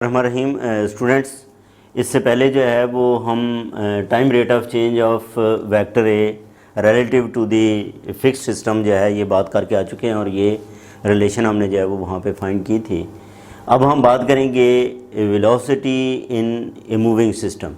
रहीम students, इससे पहले जो है वो हम time rate of change of vector a relative to the fixed system जो है ये बात करके आ चुके हैं और ये रिलेशन हमने जो है वो वहाँ पे फाइंड की थी। अब हम बात करेंगे velocity in a moving system.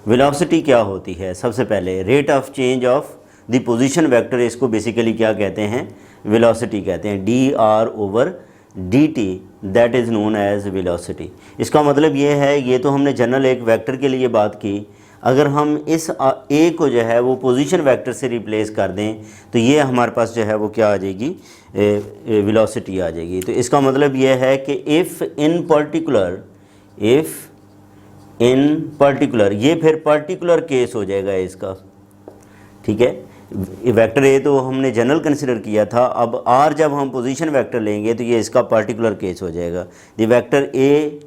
Velocity क्या होती है? सबसे पहले rate of change of the position vector, इसको बेसिकली क्या कहते हैं? वेलोसिटी कहते हैं। D are over D t, that is known as velocity. इसका मतलब ये है, ये तो हमने जनरल एक वेक्टर के लिए बात की, अगर हम इस ए को जो है वो पोजीशन वेक्टर से रिप्लेस कर दें तो ये हमारे पास जो है वो क्या आ जाएगी? वेलोसिटी आ जाएगी। तो इसका मतलब ये है कि इफ़ इन पर्टिकुलर, ये फिर पर्टिकुलर केस हो जाएगा इसका, ठीक है। वेक्टर ए तो हमने जनरल कंसिडर किया था, अब आर जब हम पोजीशन वेक्टर लेंगे तो ये इसका पर्टिकुलर केस हो जाएगा। The vector a,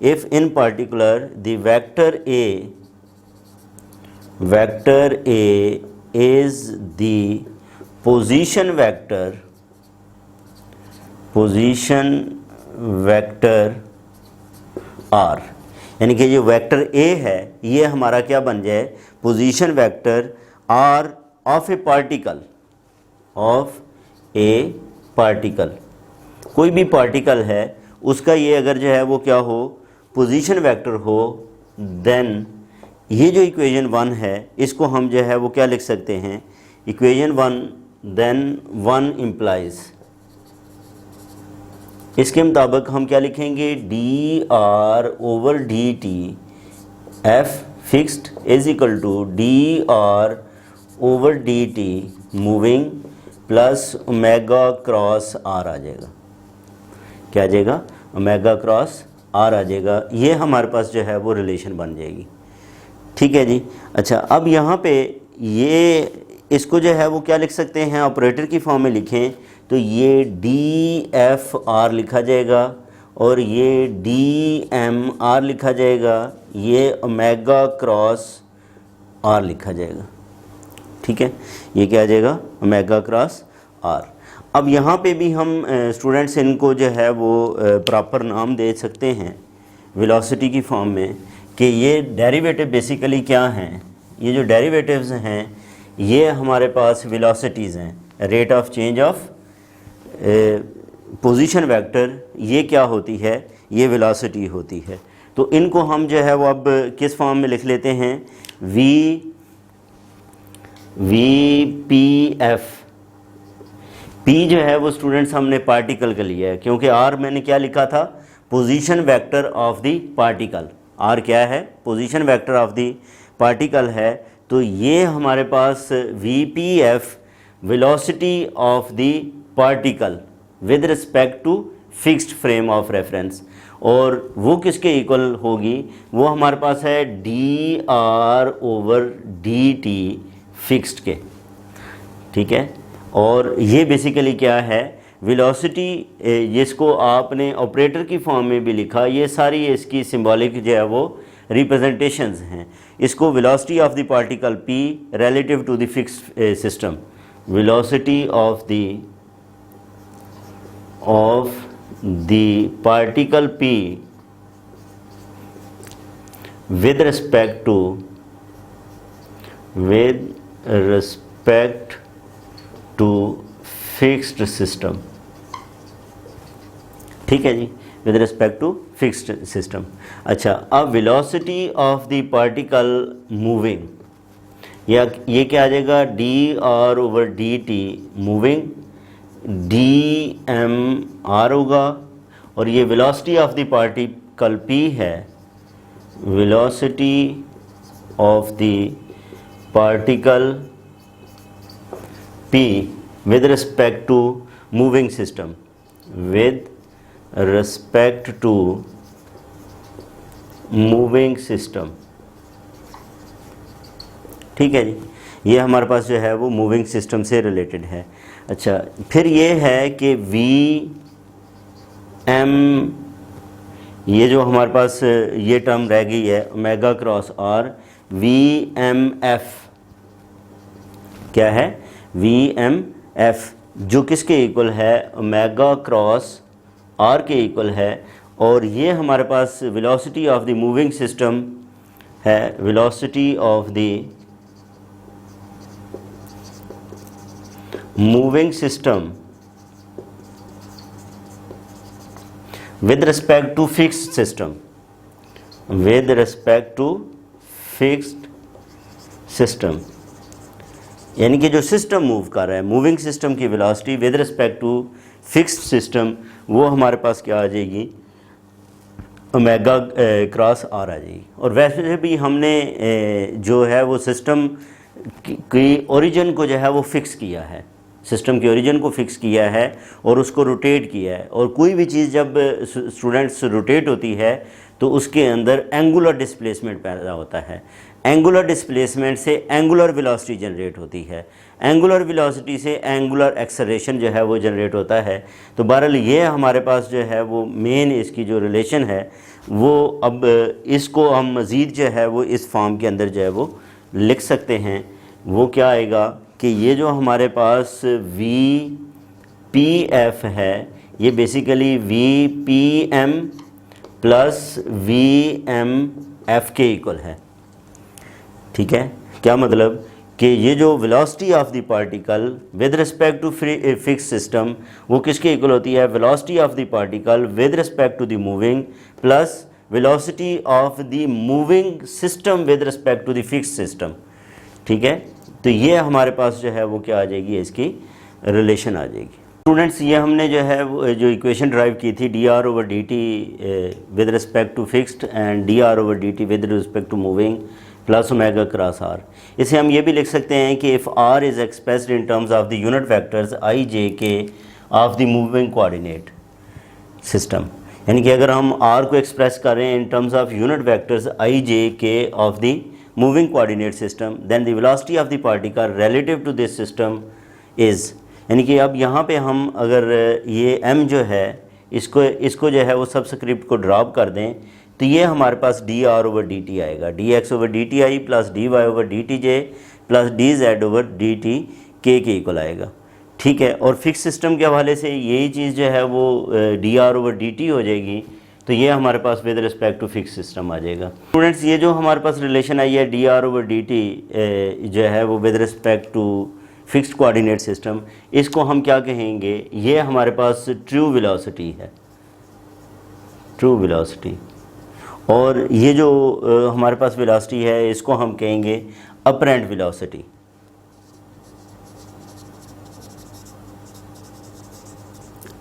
if in particular the vector a is the position vector r, यानी कि जो वेक्टर ए है ये हमारा क्या बन जाए? Position vector r of a particle. कोई भी पार्टिकल है उसका ये अगर जो है वो क्या हो? पोजीशन वेक्टर हो, देन ये जो इक्वेशन 1 है इसको हम जो है वो क्या लिख सकते हैं? इक्वेशन 1 देन 1 इम्प्लाइज, इसके मुताबिक हम क्या लिखेंगे? D are over D t f fixed is equal to D R over D t moving plus omega cross r आ जाएगा। क्या आ जाएगा? ओमेगा क्रॉस आर आ जाएगा। ये हमारे पास जो है वो रिलेशन बन जाएगी, ठीक है जी। अच्छा, अब यहाँ पे ये इसको जो है वो क्या लिख सकते हैं? ऑपरेटर की फॉर्म में लिखें तो ये डी एफ आर लिखा जाएगा और ये डी एम आर लिखा जाएगा, ये ओमेगा क्रॉस आर लिखा जाएगा, ठीक है। ये क्या आ जाएगा? Omega cross r. अब यहाँ पे भी हम स्टूडेंट्स इनको जो है वो प्रॉपर नाम दे सकते हैं वेलोसिटी की फॉर्म में कि ये डेरिवेटिव बेसिकली क्या हैं? ये जो डेरिवेटिव्स हैं ये हमारे पास वेलोसिटीज़ हैं। Rate of change of position vector ये क्या होती है? ये वेलोसिटी होती है। तो इनको हम जो है वो अब किस फॉर्म में लिख लेते हैं? We p F. पी जो है वो स्टूडेंट्स हमने पार्टिकल का लिया है, क्योंकि आर मैंने क्या लिखा था? Position vector of the particle. R क्या है? Position vector of the particle है। तो ये हमारे पास v p f velocity of the particle with respect to fixed frame of reference, और वो किसके इक्वल होगी? वो हमारे पास है d are over D t fixed के, ठीक है। और ये बेसिकली क्या है? वेलोसिटी, जिसको आपने ऑपरेटर की फॉर्म में भी लिखा, ये सारी इसकी सिंबॉलिक जो है वो रिप्रेजेंटेशंस हैं। इसको velocity of the particle p relative to the fixed system, velocity of the particle p with respect to fixed system, ठीक है जी, with respect to fixed system। अच्छा, अब velocity of the particle moving, या ये क्या आ जाएगा? D are over D t moving, d M r होगा, और ये velocity of the particle p है, velocity of the particle p with respect to moving system, with respect to moving system, ठीक है जी। ये हमारे पास जो है वो मूविंग सिस्टम से रिलेटेड है। अच्छा, फिर ये है कि वी एम, ये जो हमारे पास ये टर्म रह गई है omega cross r, v m f क्या है? वी एम एफ जो किसके इक्वल है, ओमेगा क्रॉस आर के इक्वल है, और ये हमारे पास velocity of the moving system है, velocity of the moving system with respect to fixed system, with respect to fixed system, यानी कि जो सिस्टम मूव कर रहा है, मूविंग सिस्टम की velocity with respect to fixed system, वो हमारे पास क्या आ जाएगी, ओमेगा क्रॉस आर आ जाएगी। और वैसे भी हमने जो है वो सिस्टम की ओरिजिन को जो है वो फिक्स किया है, सिस्टम की ओरिजिन को फिक्स किया है और उसको रोटेट किया है। और कोई भी चीज़ जब स्टूडेंट्स रोटेट होती है तो उसके अंदर एंगुलर डिस्प्लेसमेंट पैदा होता है। एंगुलर डिस्प्लेसमेंट से एंगुलर वेलोसिटी जनरेट होती है, एंगुलर वेलोसिटी से एंगुलर एक्सेलरेशन जो है वो जनरेट होता है। तो बहरहाल ये हमारे पास जो है वो मेन इसकी जो रिलेशन है वो, अब इसको हम मज़ीद जो है वो इस फॉर्म के अंदर जो है वो लिख सकते हैं। वो क्या आएगा कि ये जो हमारे पास वी पी एफ है, ये basically v p m plus v m f के इक्वल है। ठीक है, क्या मतलब कि ये जो velocity of the particle with respect to fix system वो किसके इक्वल होती है, velocity of the particle with respect to the moving plus velocity of the moving system with respect to the fix system. ठीक है, तो ये हमारे पास जो है वो क्या आ जाएगी, इसकी रिलेशन आ जाएगी। स्टूडेंट्स, ये हमने जो है वो जो इक्वेशन ड्राइव की थी d are over D t with respect to fixed and d are over D t with respect to moving plus omega cross r. इसे हम ये भी लिख सकते हैं कि if r is expressed in terms of the unit vectors i j k of the moving coordinate system, यानी कि अगर हम आर को एक्सप्रेस करें in terms of unit vectors i j k of the moving coordinate system, then the velocity of the particle relative to this system is, यानी कि अब यहाँ पे हम अगर ये m जो है इसको जो है वो सबस्क्रिप्ट को ड्रॉप कर दें तो ये हमारे पास d are over D t आएगा, d x over D t i plus d y over D t j plus d z over D t k equal आएगा। ठीक है, और फिक्स सिस्टम के हवाले से यही चीज़ जो है वो d are over D t हो जाएगी, तो ये हमारे पास with respect to fix system आ जाएगा। स्टूडेंट्स, ये जो हमारे पास रिलेशन आई है d are over D t जो है वो with respect to fixed coordinate system, इसको हम क्या कहेंगे, ये हमारे पास ट्रू वेलोसिटी है, ट्रू वेलोसिटी। और ये जो हमारे पास वेलोसिटी है इसको हम कहेंगे अपरेंट वेलोसिटी।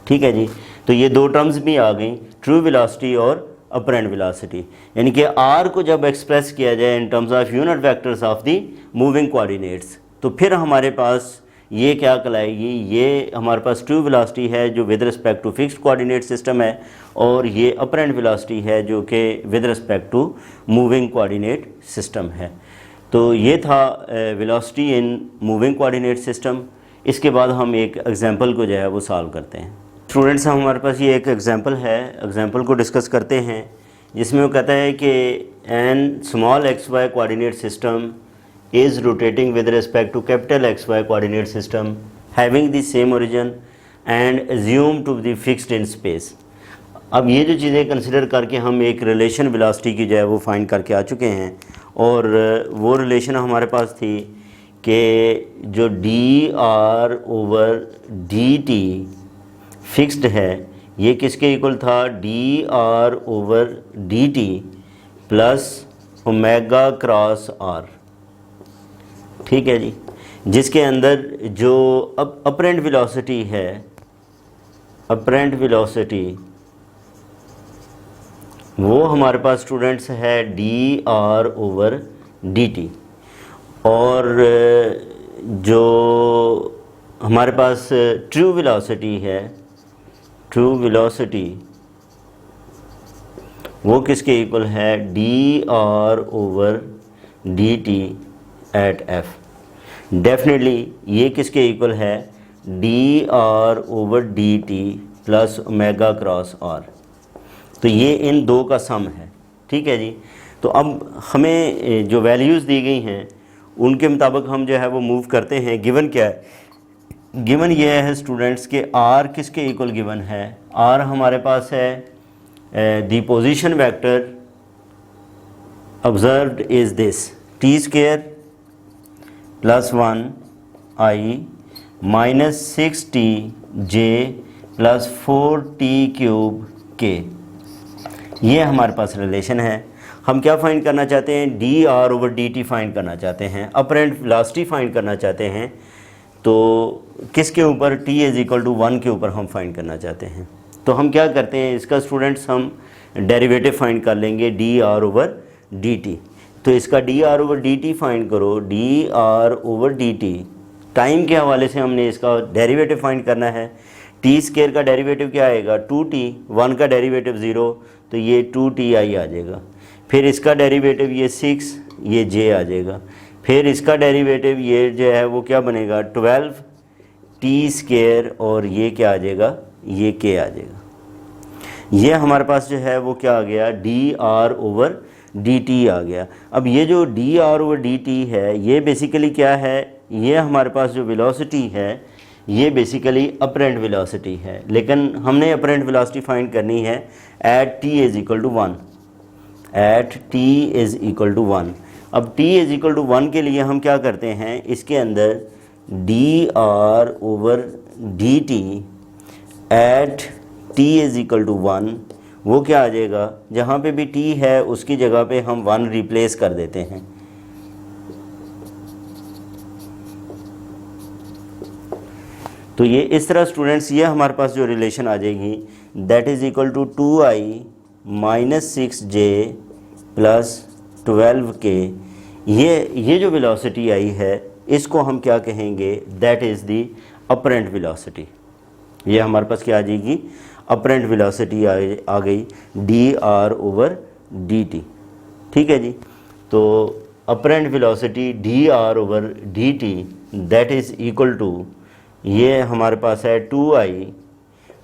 ठीक है जी, तो ये दो टर्म्स भी आ गई, ट्रू वेलोसिटी और अपरेंट वेलोसिटी। यानी कि आर को जब एक्सप्रेस किया जाए इन terms of unit vectors of the moving coordinates तो फिर हमारे पास ये क्या कहलाएगी, ये हमारे पास ट्रू वेलोसिटी है जो with respect to fixed coordinate system है, और ये अपरेंट वेलोसिटी है जो कि with respect to moving coordinate system है। तो ये था velocity in moving coordinate system. इसके बाद हम एक एग्जांपल को जो है वो सॉल्व करते हैं। स्टूडेंट्स, हमारे पास ये एक एग्जांपल है, एग्जांपल को डिस्कस करते हैं, जिसमें वो कहता है कि an small x y coordinate system is rotating with respect to capital x y coordinate system having the same origin and assume to be fixed in space. अब ये जो चीज़ें कंसिडर करके हम एक रिलेशन वेलोसिटी की जो है वो फाइंड करके आ चुके हैं, और वो रिलेशन हमारे पास थी कि जो d are over D t fixed है ये किसके इक्वल था, d are over D T plus omega cross are. ठीक है जी, जिसके अंदर जो अब अपरेंट वेलोसिटी है, अपरेंट वेलोसिटी वो हमारे पास स्टूडेंट्स है d are over D t, और जो हमारे पास ट्रू वेलोसिटी है, ट्रू वेलोसिटी वो किसके इक्वल है, d are over D T at f. Definitely ये किसके इक्वल है, d are over D T plus omega cross r. तो ये इन दो का सम है। ठीक है जी, तो अब हमें जो वैल्यूज़ दी गई हैं उनके मुताबिक हम जो है वो मूव करते हैं। गिवन क्या है, गिवन ये है स्टूडेंट्स के आर किसके इक्वल गिवन है, आर हमारे पास है the position vector observed is this t square plus 1 I minus 6t j plus 4t cube k। ये हमारे पास रिलेशन है। हम क्या फाइंड करना चाहते हैं? D are over D t find करना चाहते हैं, अपरेंट वेलोसिटी फाइंड करना चाहते हैं। तो किसके ऊपर? t इज इक्वल टू 1 के ऊपर हम फाइंड करना चाहते हैं। तो हम क्या करते हैं इसका स्टूडेंट्स, हम डेरिवेटिव फाइंड कर लेंगे d are over D t. तो इसका d are over D t find करो, d are over D t time के हवाले से हमने इसका डेरिवेटिव फाइंड करना है। टी स्केयर का डेरिवेटिव क्या आएगा? 2t, 1 का डेरिवेटिव 0, तो ये 2ti आ जाएगा। फिर इसका डेरिवेटिव ये 6, ये j आ जाएगा। फिर इसका डेरिवेटिव ये जो है वो क्या बनेगा? 12t स्केयर, और ये क्या आ जाएगा? ये k आ जाएगा। ये हमारे पास जो है वो क्या आ गया? D are over D t आ गया। अब ये जो d are over D t है, ये बेसिकली क्या है? ये हमारे पास जो वेलोसिटी है ये बेसिकली अपरेंट वेलोसिटी है, लेकिन हमने अपरेंट वेलोसिटी फाइंड करनी है at t is equal to 1, at t is equal to 1। अब t इज इक्वल टू 1 के लिए हम क्या करते हैं? इसके अंदर d are over D T at t is equal to 1, वो क्या आ जाएगा? जहाँ पे भी t है उसकी जगह पे हम 1 रिप्लेस कर देते हैं। तो ये इस तरह स्टूडेंट्स, ये हमारे पास जो रिलेशन आ जाएगी that is equal to 2i minus 6j plus 12k। ये जो वेलोसिटी आई है इसको हम क्या कहेंगे? That is the apparent velocity. ये हमारे पास क्या आ जाएगी? अपरेंट वेलोसिटी आ गई d are over D t. ठीक है जी। तो apparent velocity d are over D t that is equal to, ये हमारे पास है 2i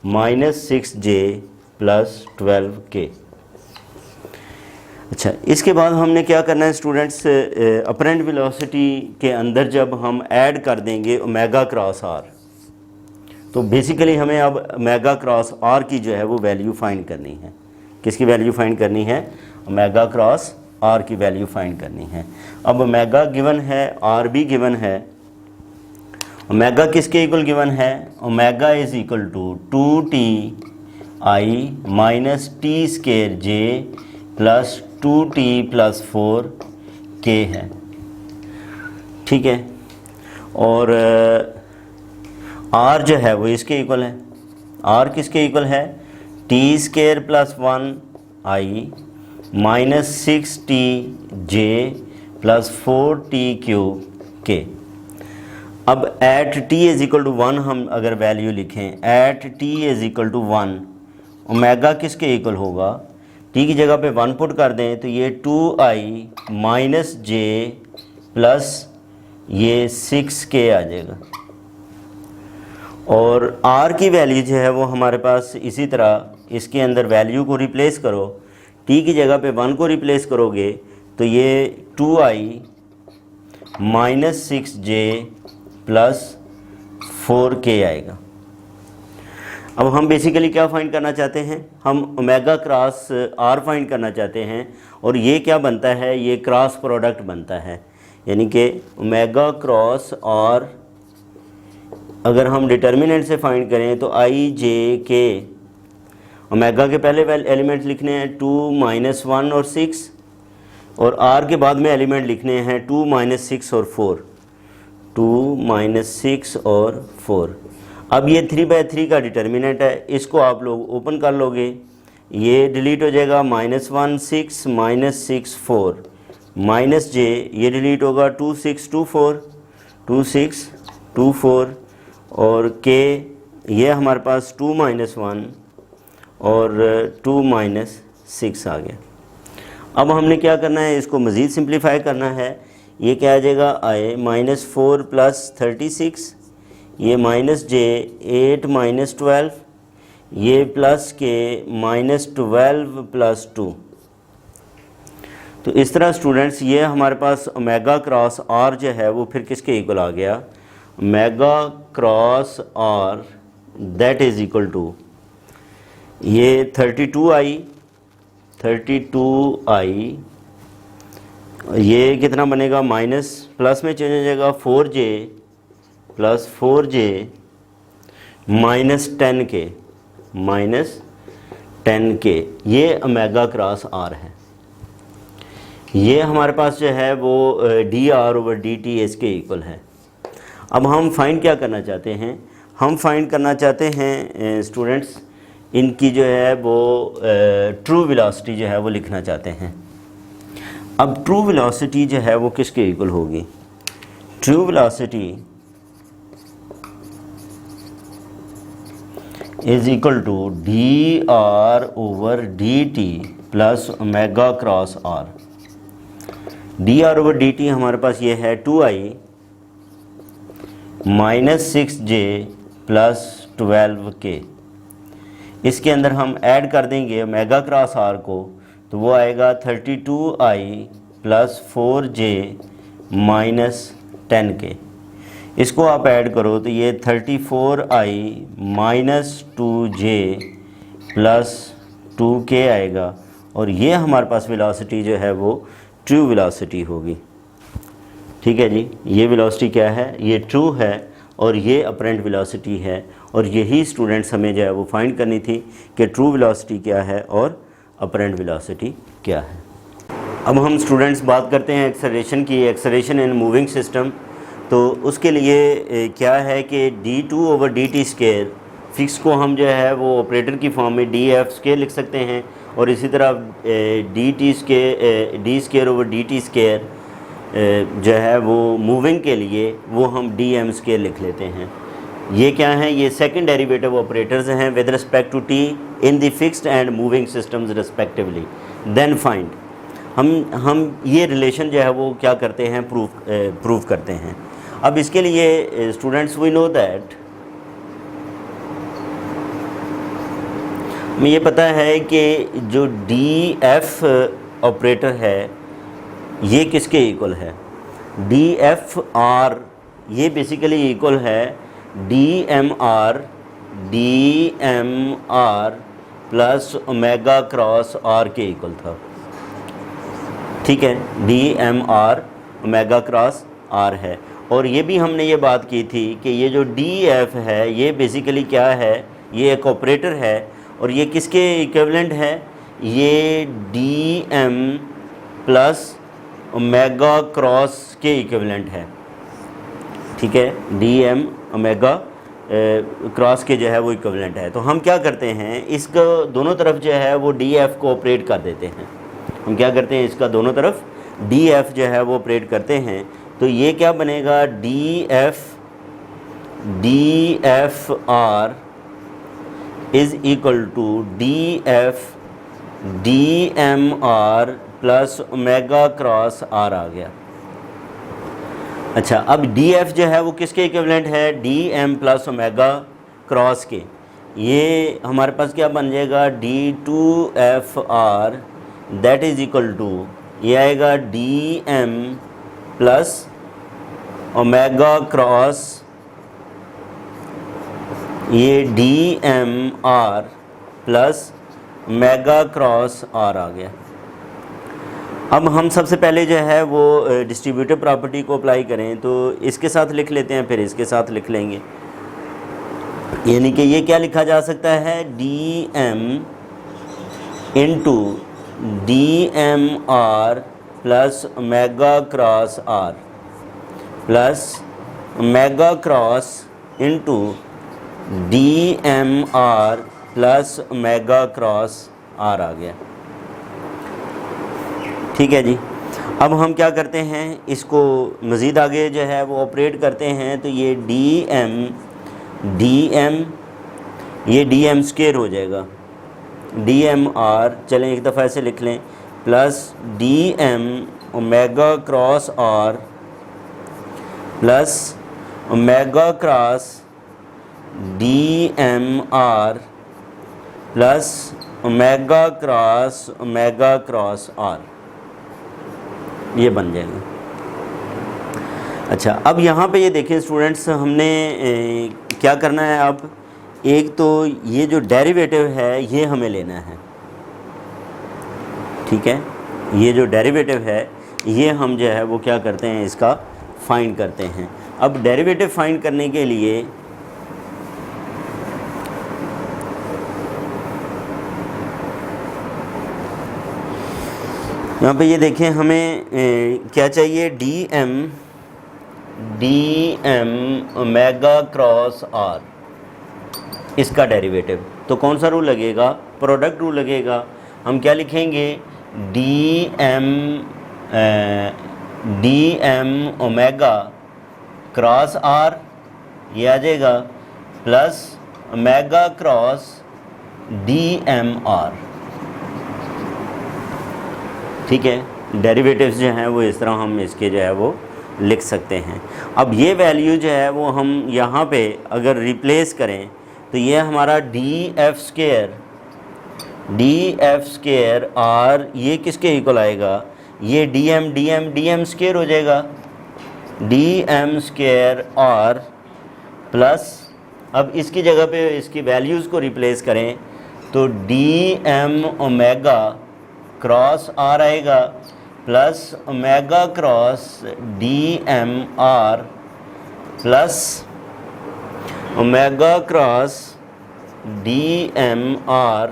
minus 6j plus 12k। अच्छा, इसके बाद हमने क्या करना है स्टूडेंट्स? अपरेंट वेलोसिटी के अंदर जब हम ऐड कर देंगे ओमेगा क्रॉस आर, तो बेसिकली हमें अब ओमेगा क्रॉस आर की जो है वो वैल्यू फाइंड करनी है। किसकी वैल्यू फाइंड करनी है? ओमेगा क्रॉस आर की वैल्यू फाइंड करनी है। अब ओमेगा गिवन है, आर भी गिवन है। ओमेगा किसके इक्वल गिवन है? Omega is equal to 2ti minus t square j plus 2t plus 4k है। ठीक है। और आर जो है वो इसके इक्वल है। आर किसके इक्वल है? T square plus 1i minus 6t j plus 4t cube k। अब at t is equal to 1 हम अगर वैल्यू लिखें, at t is equal to 1, omega किसके इक्वल होगा? t की जगह पे 1 पुट कर दें तो ये 2i माइनस j प्लस ये 6k आ जाएगा। और r की वैल्यू जो है वो हमारे पास इसी तरह इसके अंदर वैल्यू को रिप्लेस करो, t की जगह पे 1 को रिप्लेस करोगे तो ये 2i minus 6j plus 4k आएगा। अब हम बेसिकली क्या फाइंड करना चाहते हैं? हम ओमेगा क्रॉस आर फाइंड करना चाहते हैं, और ये क्या बनता है? ये क्रॉस प्रोडक्ट बनता है, यानी कि ओमेगा क्रॉस आर अगर हम डिटर्मिनेंट से फाइंड करें तो आई जे के, ओमेगा के पहले एलिमेंट लिखने हैं 2 माइनस 1 और 6, और आर के बाद में एलिमेंट लिखने हैं 2 माइनस 6 और 4, 2 माइनस 6 और 4। अब ये 3/3 का डिटर्मिनेंट है, इसको आप लोग ओपन कर लोगे, ये डिलीट हो जाएगा, -1 6 माइनस 6 4 माइनस जे, ये डिलीट होगा 2 6 2 4 2 6 2 4, और के ये हमारे पास 2 माइनस 1 और 2 माइनस 6 आ गया। अब हमने क्या करना है? इसको मज़ीद सिंप्लीफाई करना है। ये क्या आ जाएगा? आए -4 प्लस 36, ये माइनस जे 8 माइनस 12, ये प्लस के -12 प्लस 2। तो इस तरह स्टूडेंट्स ये हमारे पास ओमेगा क्रॉस आर जो है वो फिर किसके इक्वल आ गया? Omega cross R that is equal to ये 32i 32i, ये कितना बनेगा माइनस प्लस में चेंज हो जाएगा 4j plus 4j minus 10k, ये ओमेगा क्रॉस आर है। ये हमारे पास जो है वो d are over D T इसके इक्वल है। अब हम फाइंड क्या करना चाहते हैं, हम फाइंड करना चाहते हैं स्टूडेंट्स इनकी जो है वो ट्रू वेलोसिटी जो है वो लिखना चाहते हैं। अब ट्रू वेलोसिटी जो है वो किसके इक्वल होगी, true velocity is equal to D R over D T plus omega cross R. D are over D T हमारे पास ये है 2i minus 6j plus 12k। इसके अंदर हम ऐड कर देंगे ओमेगा क्रॉस आर को, तो वो आएगा 32i plus 4j minus 10k। इसको आप ऐड करो तो ये 34i minus 2j plus 2k आएगा, और ये हमारे पास वेलोसिटी जो है वो ट्रू वेलोसिटी होगी। ठीक है जी, ये वेलोसिटी क्या है, ये ट्रू है और ये अपरेंट वेलोसिटी है, और यही स्टूडेंट्स हमें जो है वो फाइंड करनी थी कि ट्रू वेलोसिटी क्या है और अपरेंट वेलोसिटी क्या है। अब हम स्टूडेंट्स बात करते हैं एक्सेलरेशन की, एक्सेलरेशन इन मूविंग सिस्टम। तो उसके लिए क्या है कि d2 over D T square fix को हम जो है वो ऑपरेटर की फॉर्म में डी एफ स्केयर लिख सकते हैं, और इसी तरह D square over D T square जो है वो मूविंग के लिए वो हम डी एम स्केयर लिख लेते हैं। ये क्या हैं, ये सेकंड डेरिवेटिव ऑपरेटर्स हैं with respect to T in the fixed and moving systems respectively. Then find, हम ये रिलेशन जो है वो क्या करते हैं, प्रूव करते हैं। अब इसके लिए स्टूडेंट्स वी नो दैट, हमें ये पता है कि जो डी एफ ऑपरेटर है ये किसके इक्वल है, डी एफ आर, ये बेसिकली इक्वल है D M R plus omega cross are के इक्वल था। ठीक है, D M R omega cross R है। और ये भी हमने ये बात की थी कि ये जो डी एफ है ये बेसिकली क्या है, ये एक ऑपरेटर है, और ये किसके इक्विवेलेंट है, ये D M plus omega cross के इक्विवेलेंट है। ठीक है, डी एम ओमेगा क्रॉस के जो है वो इक्विवेलेंट है। तो हम क्या करते हैं, इसको दोनों तरफ जो है वो डी एफ को ऑपरेट कर देते हैं। हम क्या करते हैं, इसका दोनों तरफ डी एफ जो है वो ऑपरेट करते हैं। तो ये क्या बनेगा, d F r is equal to d M R plus omega cross r आ गया। अच्छा, अब डी एफ जो है वो किसके इक्विवेलेंट है, D M plus omega cross के। ये हमारे पास क्या बन जाएगा, d two f r that is equal to, ये आएगा d M plus omega cross, ये D M R plus omega cross r आ गया। अब हम सबसे पहले जो है वो डिस्ट्रीब्यूटिव प्रॉपर्टी को अप्लाई करें, तो इसके साथ लिख लेते हैं, फिर इसके साथ लिख लेंगे। यानी कि ये क्या लिखा जा सकता है, D m into d M R plus omega cross are plus omega cross into d M R plus omega cross r आ गया। ठीक है जी, अब हम क्या करते हैं, इसको मज़ीद आगे जो है वो ऑपरेट करते हैं। तो ये ये डी एम स्क्वायर हो जाएगा, डी एम आर, चलें एक दफ़ा ऐसे लिख लें, plus D M omega cross are plus omega cross D M R plus omega cross R, ये बन जाएगा। अच्छा, अब यहाँ पे ये देखें स्टूडेंट्स, हमने क्या करना है, अब एक तो ये जो डेरिवेटिव है ये हमें लेना है, ठीक है, ये जो डेरिवेटिव है ये हम जो है वो क्या करते हैं, इसका फाइंड करते हैं। अब डेरिवेटिव फाइंड करने के लिए यहाँ पे ये देखें, हमें क्या चाहिए, D M omega cross R, इसका डेरिवेटिव। तो कौन सा रूल लगेगा, प्रोडक्ट रूल लगेगा। हम क्या लिखेंगे, D M omega cross R, ये आ जाएगा, plus omega cross D M R. ठीक है, डेरिवेटिव्स जो हैं वो इस तरह हम इसके जो है वो लिख सकते हैं। अब ये वैल्यू जो है वो हम यहाँ पे अगर रिप्लेस करें तो ये हमारा डी एफ स्केयर आर, ये किसके इक्वल आएगा, ये डी एम स्केयर हो जाएगा, D M square R plus, अब इसकी जगह पे इसकी वैल्यूज़ को रिप्लेस करें तो d M omega cross r आएगा, plus omega cross D M R, plus omega cross D M R,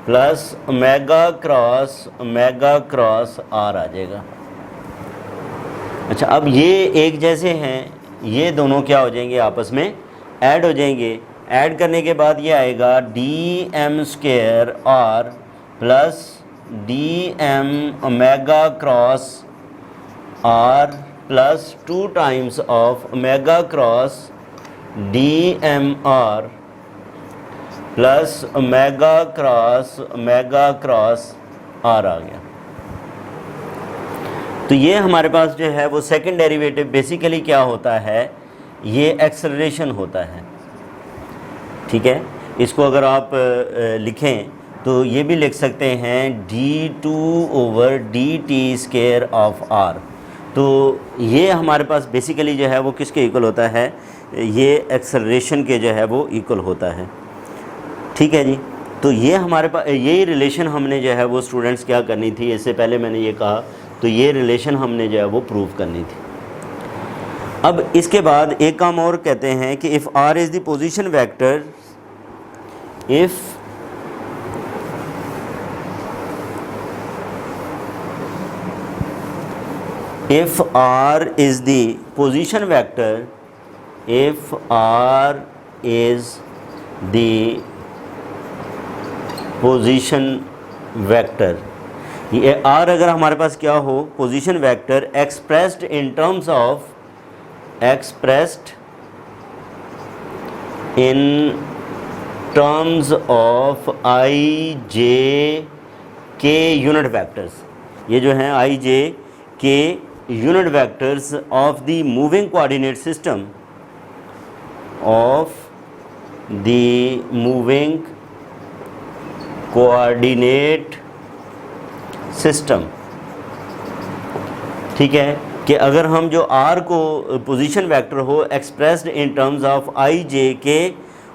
plus omega cross r आ जाएगा। अच्छा, अब ये एक जैसे हैं, ये दोनों क्या हो जाएंगे, आपस में ऐड हो जाएंगे। ऐड करने के बाद ये आएगा d m square r plus D M omega cross are plus 2 times of omega cross D M R plus omega cross r आ गया। तो ये हमारे पास जो है वो सेकंड डेरिवेटिव बेसिकली क्या होता है, ये एक्सेलरेशन होता है। ठीक है, इसको अगर आप लिखें तो ये भी लिख सकते हैं d2/dt स्क्वायर ऑफ r। तो ये हमारे पास बेसिकली जो है वो किसके इक्वल होता है, ये एक्सेलरेशन के जो है वो इक्वल होता है। ठीक है जी, तो ये हमारे पास यही रिलेशन हमने जो है वो स्टूडेंट्स क्या करनी थी, इससे पहले मैंने ये कहा, तो ये रिलेशन हमने जो है वो प्रूव करनी थी। अब इसके बाद एक काम और कहते हैं कि if r is the position vector, if r is the position vector, if r is the position vector, ये r अगर हमारे पास क्या हो, position vector expressed in terms of i j k unit vectors, ये जो हैं i j k unit vectors of the moving coordinate system, of the moving coordinate system. ठीक है, कि अगर हम जो r को पोजीशन वेक्टर हो expressed in terms of i j k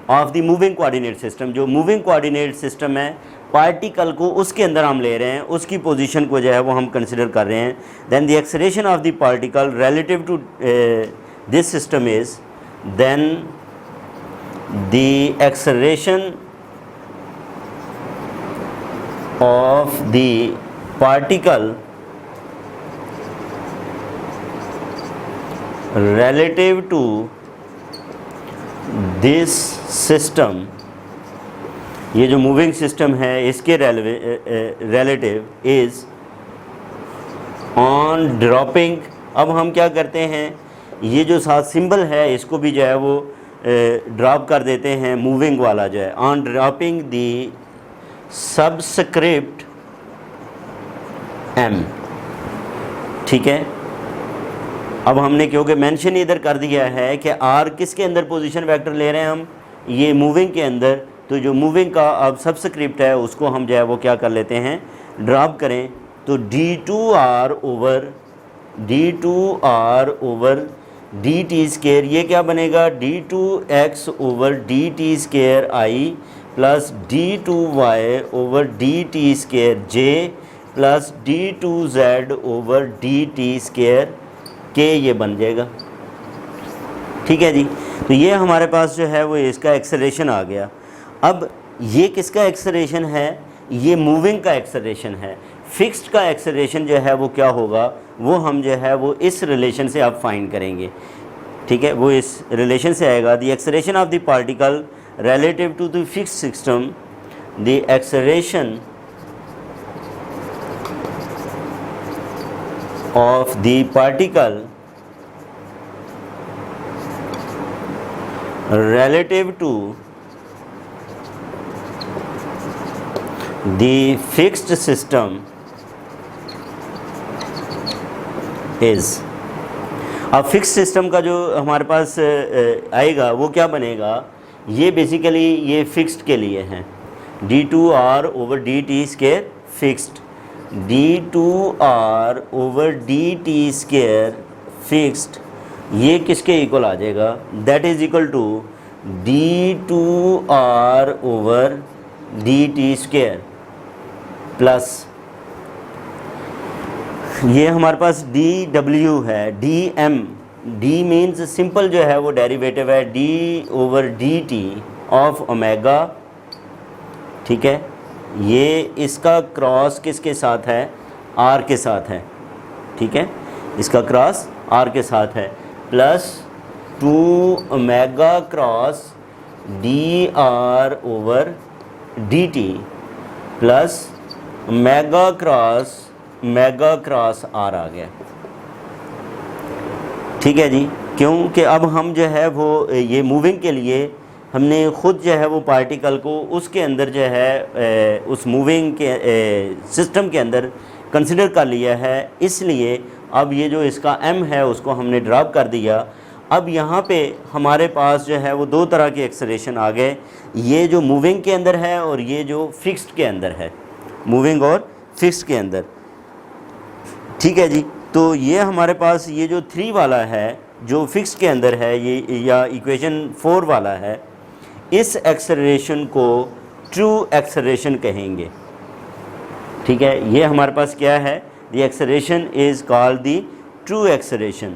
of the moving coordinate system, जो मूविंग कोऑर्डिनेट सिस्टम है, पार्टिकल को उसके अंदर हम ले रहे हैं, उसकी पोजीशन को जो है वो हम कंसिडर कर रहे हैं, then the acceleration of the particle relative to this system is, then the acceleration of the particle relative to this system, ये जो मूविंग सिस्टम है इसके रिलेटिव इज़ ऑन ड्रॉपिंग। अब हम क्या करते हैं, ये जो साथ सिंबल है इसको भी जो है वो ड्रॉप कर देते हैं, मूविंग वाला जो है, on dropping the subscript m। ठीक है, अब हमने क्योंकि मेंशन इधर कर दिया है कि r किसके अंदर पोजीशन वेक्टर ले रहे हैं हम, ये मूविंग के अंदर, तो जो मूविंग का अब सबस्क्रिप्ट है उसको हम जो है वो क्या कर लेते हैं, ड्रॉप करें, तो d2r ओवर dt स्क्वायर, ये क्या बनेगा, d2x/dt square i plus d2y/dt square j plus d2z over dt square के, ये बन जाएगा। ठीक है जी। तो ये हमारे पास जो है वो इसका एक्सेलरेशन आ गया। अब ये किसका एक्सेलरेशन है? ये मूविंग का एक्सेलरेशन है। फिक्स्ड का एक्सेलरेशन जो है वो क्या होगा, वो हम जो है वो इस रिलेशन से अब फाइंड करेंगे। ठीक है, वो इस रिलेशन से आएगा। The acceleration of the particle relative to the fixed system, the acceleration of the particle relative to the fixed system is। अब फिक्स सिस्टम का जो हमारे पास आएगा वो क्या बनेगा, ये बेसिकली ये फिक्स्ड के लिए हैं। d2r over dt square fixed, d2r over dt square fixed, ये किसके इक्वल आ जाएगा? That is equal to d2r over dt square plus ये हमारे पास dw है, dm, d मीन्स सिंपल जो है वो डेरिवेटिव है d over dt of omega. ठीक है, ये इसका क्रॉस किसके साथ है? r के साथ है। ठीक है, इसका क्रॉस r के साथ है, plus 2 omega cross dr over dt plus omega cross r आ गया। ठीक है जी। क्योंकि अब हम जो है वो ये मूविंग के लिए हमने ख़ुद जो है वो पार्टिकल को उसके अंदर जो है उस मूविंग के सिस्टम के अंदर कंसिडर कर लिया है, इसलिए अब ये जो इसका m है उसको हमने ड्रॉप कर दिया। अब यहाँ पे हमारे पास जो है वो दो तरह के एक्सेलरेशन आ गए, ये जो मूविंग के अंदर है और ये जो फिक्स्ड के अंदर है, मूविंग और फिक्स्ड के अंदर। ठीक है जी। तो ये हमारे पास ये जो 3 वाला है जो फिक्स के अंदर है, ये या इक्वेशन 4 वाला है, इस एक्सेलरेशन को ट्रू एक्सेलरेशन कहेंगे। ठीक है, ये हमारे पास क्या है? The acceleration is called the true acceleration.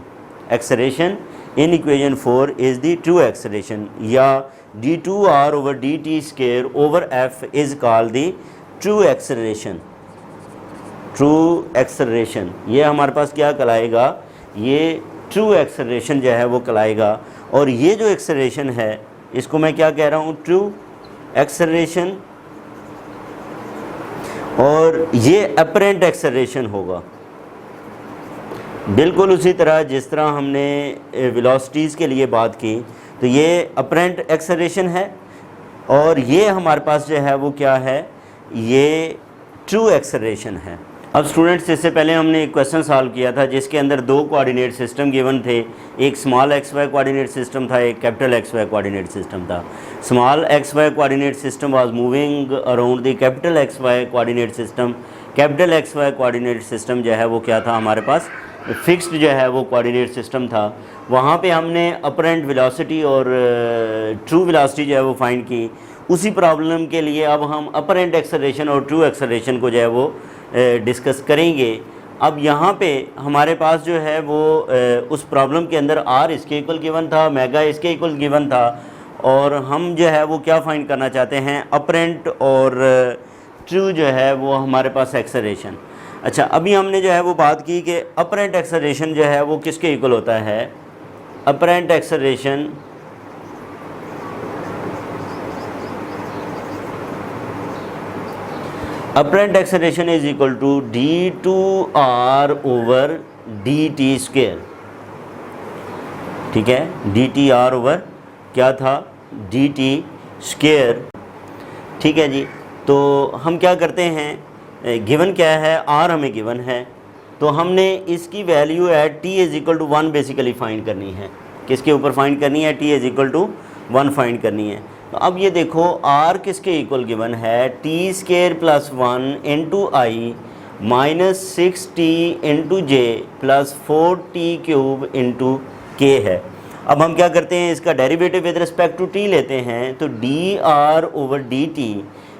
Acceleration in equation 4 is the true acceleration, या d2r over dt square over f is called the true acceleration. True acceleration ये हमारे पास क्या कहलाएगा? ये ट्रू एक्सेलरेशन जो है वो कहलाएगा। और ये जो एक्सेलरेशन है इसको मैं क्या कह रहा हूँ? True acceleration. और ये अपरेंट एक्सेलरेशन होगा, बिल्कुल उसी तरह जिस तरह हमने वेलोसिटीज़ के लिए बात की, तो ये अपरेंट एक्सेलरेशन है। और ये हमारे पास जो है वो क्या है? ये ट्रू एक्सेलरेशन है। अब स्टूडेंट्स, इससे पहले हमने एक क्वेश्चन सॉल्व किया था जिसके अंदर 2 कोऑर्डिनेट सिस्टम गिवन थे, एक small x y coordinate system था, एक capital x y coordinate system था। Small x y coordinate system was moving around the capital x y coordinate system. Capital x y coordinate system जो है वो क्या था? हमारे पास फिक्स्ड जो है वो कोऑर्डिनेट सिस्टम था। वहाँ पे हमने अपरेंट वेलोसिटी और ट्रू वेलोसिटी जो है वो फाइंड की। उसी प्रॉब्लम के लिए अब हम अपरेंट एक्सेलरेशन और ट्रू एक्सेलरेशन को जो है वो डिस्कस करेंगे। अब यहाँ पे हमारे पास जो है वो उस प्रॉब्लम के अंदर r इसके इक्वल गिवन था, मेगा इसके इक्वल गिवन था, और हम जो है वो क्या फाइंड करना चाहते हैं? अपरेंट और ट्रू जो है वो हमारे पास एक्सेलरेशन। अच्छा, अभी हमने जो है वो बात की कि अपरेंट एक्सेलरेशन जो है वो किसके इक्वल होता है? Apparent acceleration apparent acceleration is equal to d2r over dt square. ठीक है, dtr ओवर क्या था? dt square. ठीक है जी। तो हम क्या करते हैं, गिवन क्या है? r हमें गिवन है, तो हमने इसकी value at t is equal to 1 basically find करनी है। किसके ऊपर फाइंड करनी है? t is equal to 1 find करनी है। तो अब ये देखो r किसके इक्वल गिवन है? T square plus 1 into I minus 6t into J plus 4t cube into K है। अब हम क्या करते हैं, इसका derivative with respect to t लेते हैं, तो D are over D T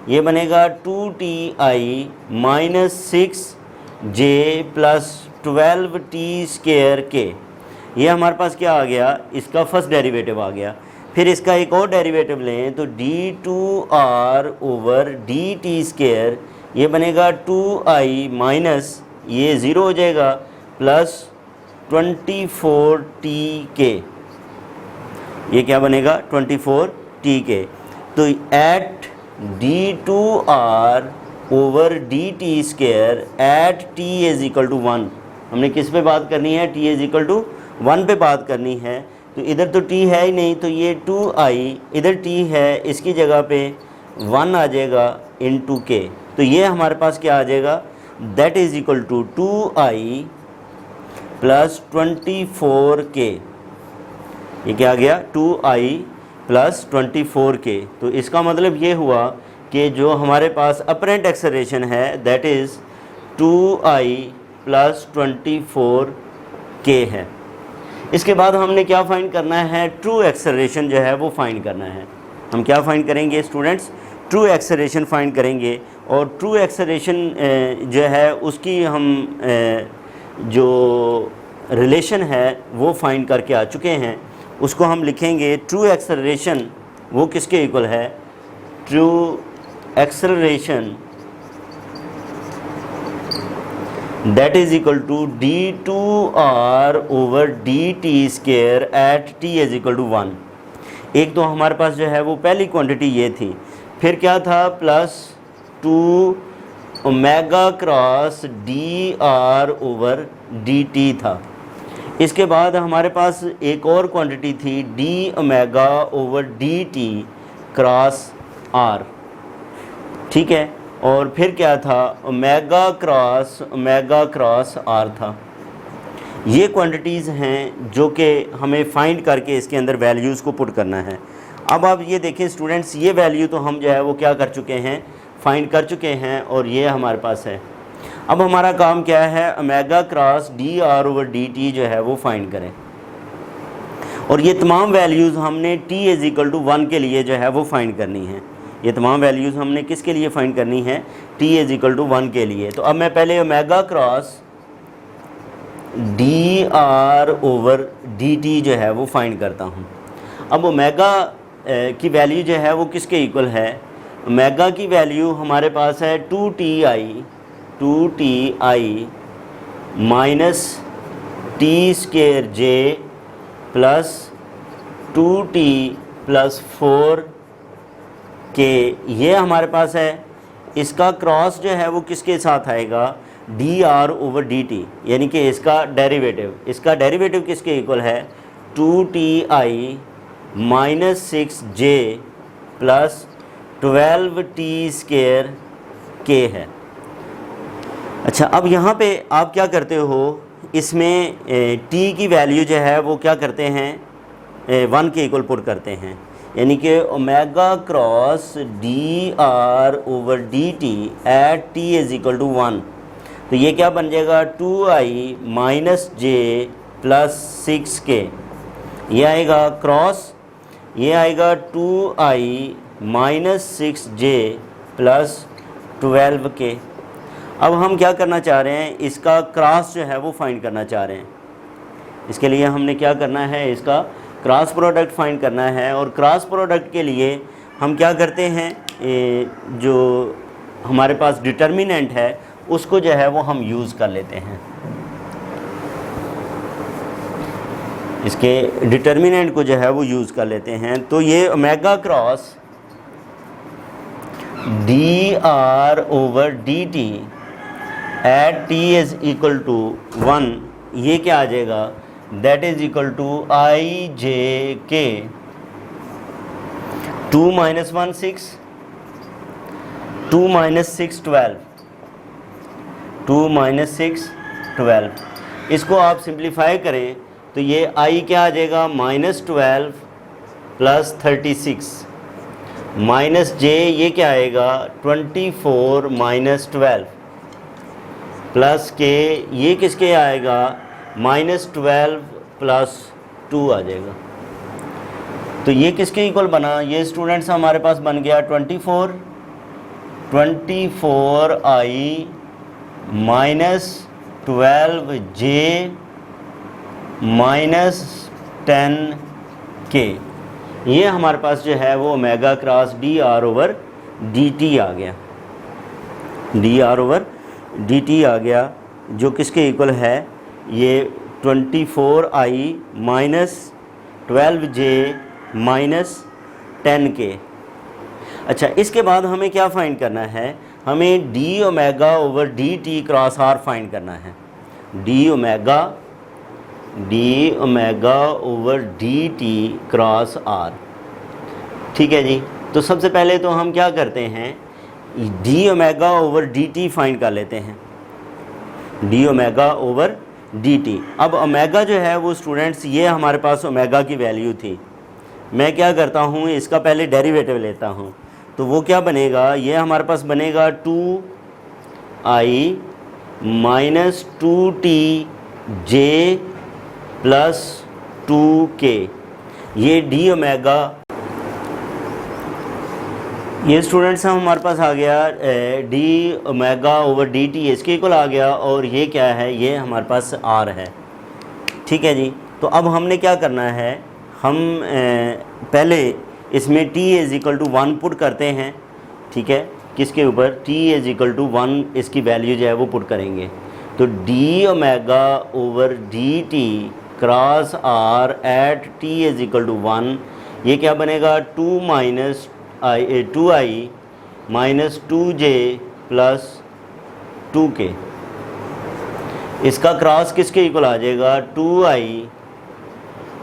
ये बनेगा 2ti minus 6j plus 12t² के। ये हमारे पास क्या आ गया, इसका फर्स्ट डेरिवेटिव आ गया। फिर इसका एक और डेरिवेटिव लें तो d2r ओवर dt², ये बनेगा 2i माइनस, ये ज़ीरो हो जाएगा, प्लस 24t के। ये क्या बनेगा 24t के। तो at d2r over dt² at t is equal to 1, हमने किस पे बात करनी है, t इज इक्वल टू 1 पे बात करनी है। तो इधर तो t है ही नहीं, तो ये 2i, इधर t है, इसकी जगह पे 1 आ जाएगा इंटू के। तो ये हमारे पास क्या आ जाएगा, that is equal to 2i plus 24k। ये क्या आ गया 2i प्लस 24k। तो इसका मतलब ये हुआ कि जो हमारे पास अपरेंट एक्सेलरेशन है that is 2i plus 24k है। इसके बाद हमने क्या फाइंड करना है, ट्रू एक्सेलरेशन जो है वो फाइंड करना है। हम क्या फाइंड करेंगे स्टूडेंट्स, ट्रू एक्सेलरेशन फाइंड करेंगे। और ट्रू एक्सेलरेशन जो है उसकी हम जो रिलेशन है वो फाइंड करके आ चुके हैं। उसको हम लिखेंगे ट्रू एक्सेलरेशन वो किसके इक्वल है, true acceleration that is equal to d2r over dt² at t is equal to 1। एक तो हमारे पास जो है वो पहली क्वांटिटी ये थी, फिर क्या था plus 2 omega cross dr over dt था। इसके बाद हमारे पास एक और क्वांटिटी थी d omega over dt cross r, ठीक है। और फिर क्या था, ओमेगा क्रॉस r था। ये क्वांटिटीज़ हैं जो कि हमें फाइंड करके इसके अंदर वैल्यूज़ को पुट करना है। अब आप ये देखें स्टूडेंट्स, ये वैल्यू तो हम जो है वो क्या कर चुके हैं, फाइंड कर चुके हैं, और ये हमारे पास है। अब हमारा काम क्या है, omega cross dr over dt जो है वो फाइंड करें। और ये तमाम वैल्यूज़ हमने t इज़ इक्वल टू 1 के लिए जो है वो फाइंड करनी है। ये तमाम वैल्यूज़ हमने किसके लिए फ़ाइंड करनी है, t इज़ इक्वल टू 1 के लिए। तो अब मैं पहले omega cross dr over dt जो है वो फाइंड करता हूँ। अब ओमेगा की वैल्यू जो है वो किसके इक्वल है, ओमेगा की वैल्यू हमारे पास है 2ti minus t² plus 2t plus 4 के। ये हमारे पास है। इसका क्रॉस जो है वो किसके साथ आएगा, dr ओवर dt, यानी कि इसका डेरिवेटिव किसके इक्वल है, 2ti minus 6j plus 12t² के है। अच्छा, अब यहाँ पे आप क्या करते हो, इसमें t की वैल्यू जो है वो क्या करते हैं, 1 के इक्वल पुट करते हैं, यानी कि omega cross dr over dt at t is equal to 1। तो ये क्या बन जाएगा, 2i minus j plus 6k। ये आएगा क्रॉस, ये आएगा 2i minus 6j plus 12k। अब हम क्या करना चाह रहे हैं, इसका क्रॉस जो है वो फाइंड करना चाह रहे हैं। इसके लिए हमने क्या करना है, इसका क्रॉस प्रोडक्ट फाइंड करना है। और क्रॉस प्रोडक्ट के लिए हम क्या करते हैं, जो हमारे पास डिटर्मिनेंट है उसको जो है वो हम यूज़ कर लेते हैं। इसके डिटर्मिनेंट को जो है वो यूज़ कर लेते हैं। तो ये omega cross dr over dt at t is equal to 1, ये क्या आ जाएगा, that is equal to ijk 2 minus 1 6, 2 minus 6 12, 2 minus 6 12। इसको आप सिंप्लीफाई करें तो ये i क्या आ जाएगा, माइनस 12 प्लस 36 माइनस j, ये क्या आएगा 24 माइनस 12 प्लस के, ये किसके आएगा माइनस 12 प्लस 2 आ जाएगा। तो ये किसके इक्वल बना, ये स्टूडेंट्स हमारे पास बन गया 24 24i minus 12j minus 10k, ये हमारे पास जो है वो omega cross D R over D t आ गया, d are over D t आ गया, जो किसके इक्वल है, ये 24i minus 12j minus 10k। अच्छा, इसके बाद हमें क्या फाइंड करना है, हमें D omega over D T cross R find करना है, D omega over D T cross are. ठीक है जी, तो सबसे पहले तो हम क्या करते हैं, D omega over D t find कर लेते हैं, D omega over D T. अब ओमेगा जो है वो स्टूडेंट्स, ये हमारे पास ओमेगा की वैल्यू थी, मैं क्या करता हूँ, इसका पहले डेरिवेटिव लेता हूँ, तो वो क्या बनेगा, ये हमारे पास बनेगा 2i minus 2t j plus 2k, ये डी ओमेगा, ये स्टूडेंट्स हमारे पास आ गया D omega over D T, इसके इक्वल आ गया, और ये क्या है, ये हमारे पास आर है। ठीक है जी, तो अब हमने क्या करना है, हम पहले इसमें t is equal to 1 put करते हैं। ठीक है, किसके ऊपर, t इज़ इक्वल टू 1 इसकी वैल्यू जो है वो पुट करेंगे, तो D omega over D T cross R at t is equal to 1, ये क्या बनेगा, 2i minus 2j plus 2k, इसका क्रॉस किसके इक्वल आ जाएगा, 2i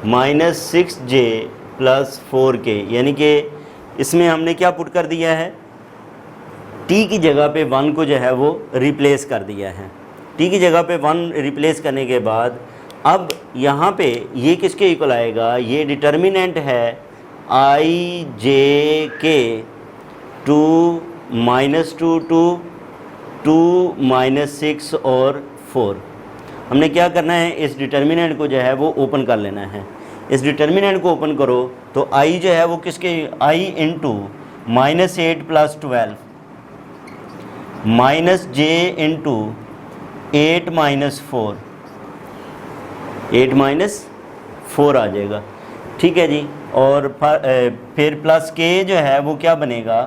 minus 6j plus 4k, यानी कि इसमें हमने क्या पुट कर दिया है, t की जगह पे 1 को जो है वो रिप्लेस कर दिया है। t की जगह पे 1 रिप्लेस करने के बाद अब यहाँ पे ये किसके इक्वल आएगा, ये डिटर्मिनेंट है i j k 2 minus 2 minus 6 और 4। हमने क्या करना है, इस डिटर्मिनेंट को जो है वो ओपन कर लेना है, इस डिटर्मिनेंट को ओपन करो तो i जो है वो किसके, i into minus 8 plus 12 minus j into 8 minus 4, 8 minus 4 आ जाएगा। ठीक है जी, और फिर प्लस k जो है वो क्या बनेगा,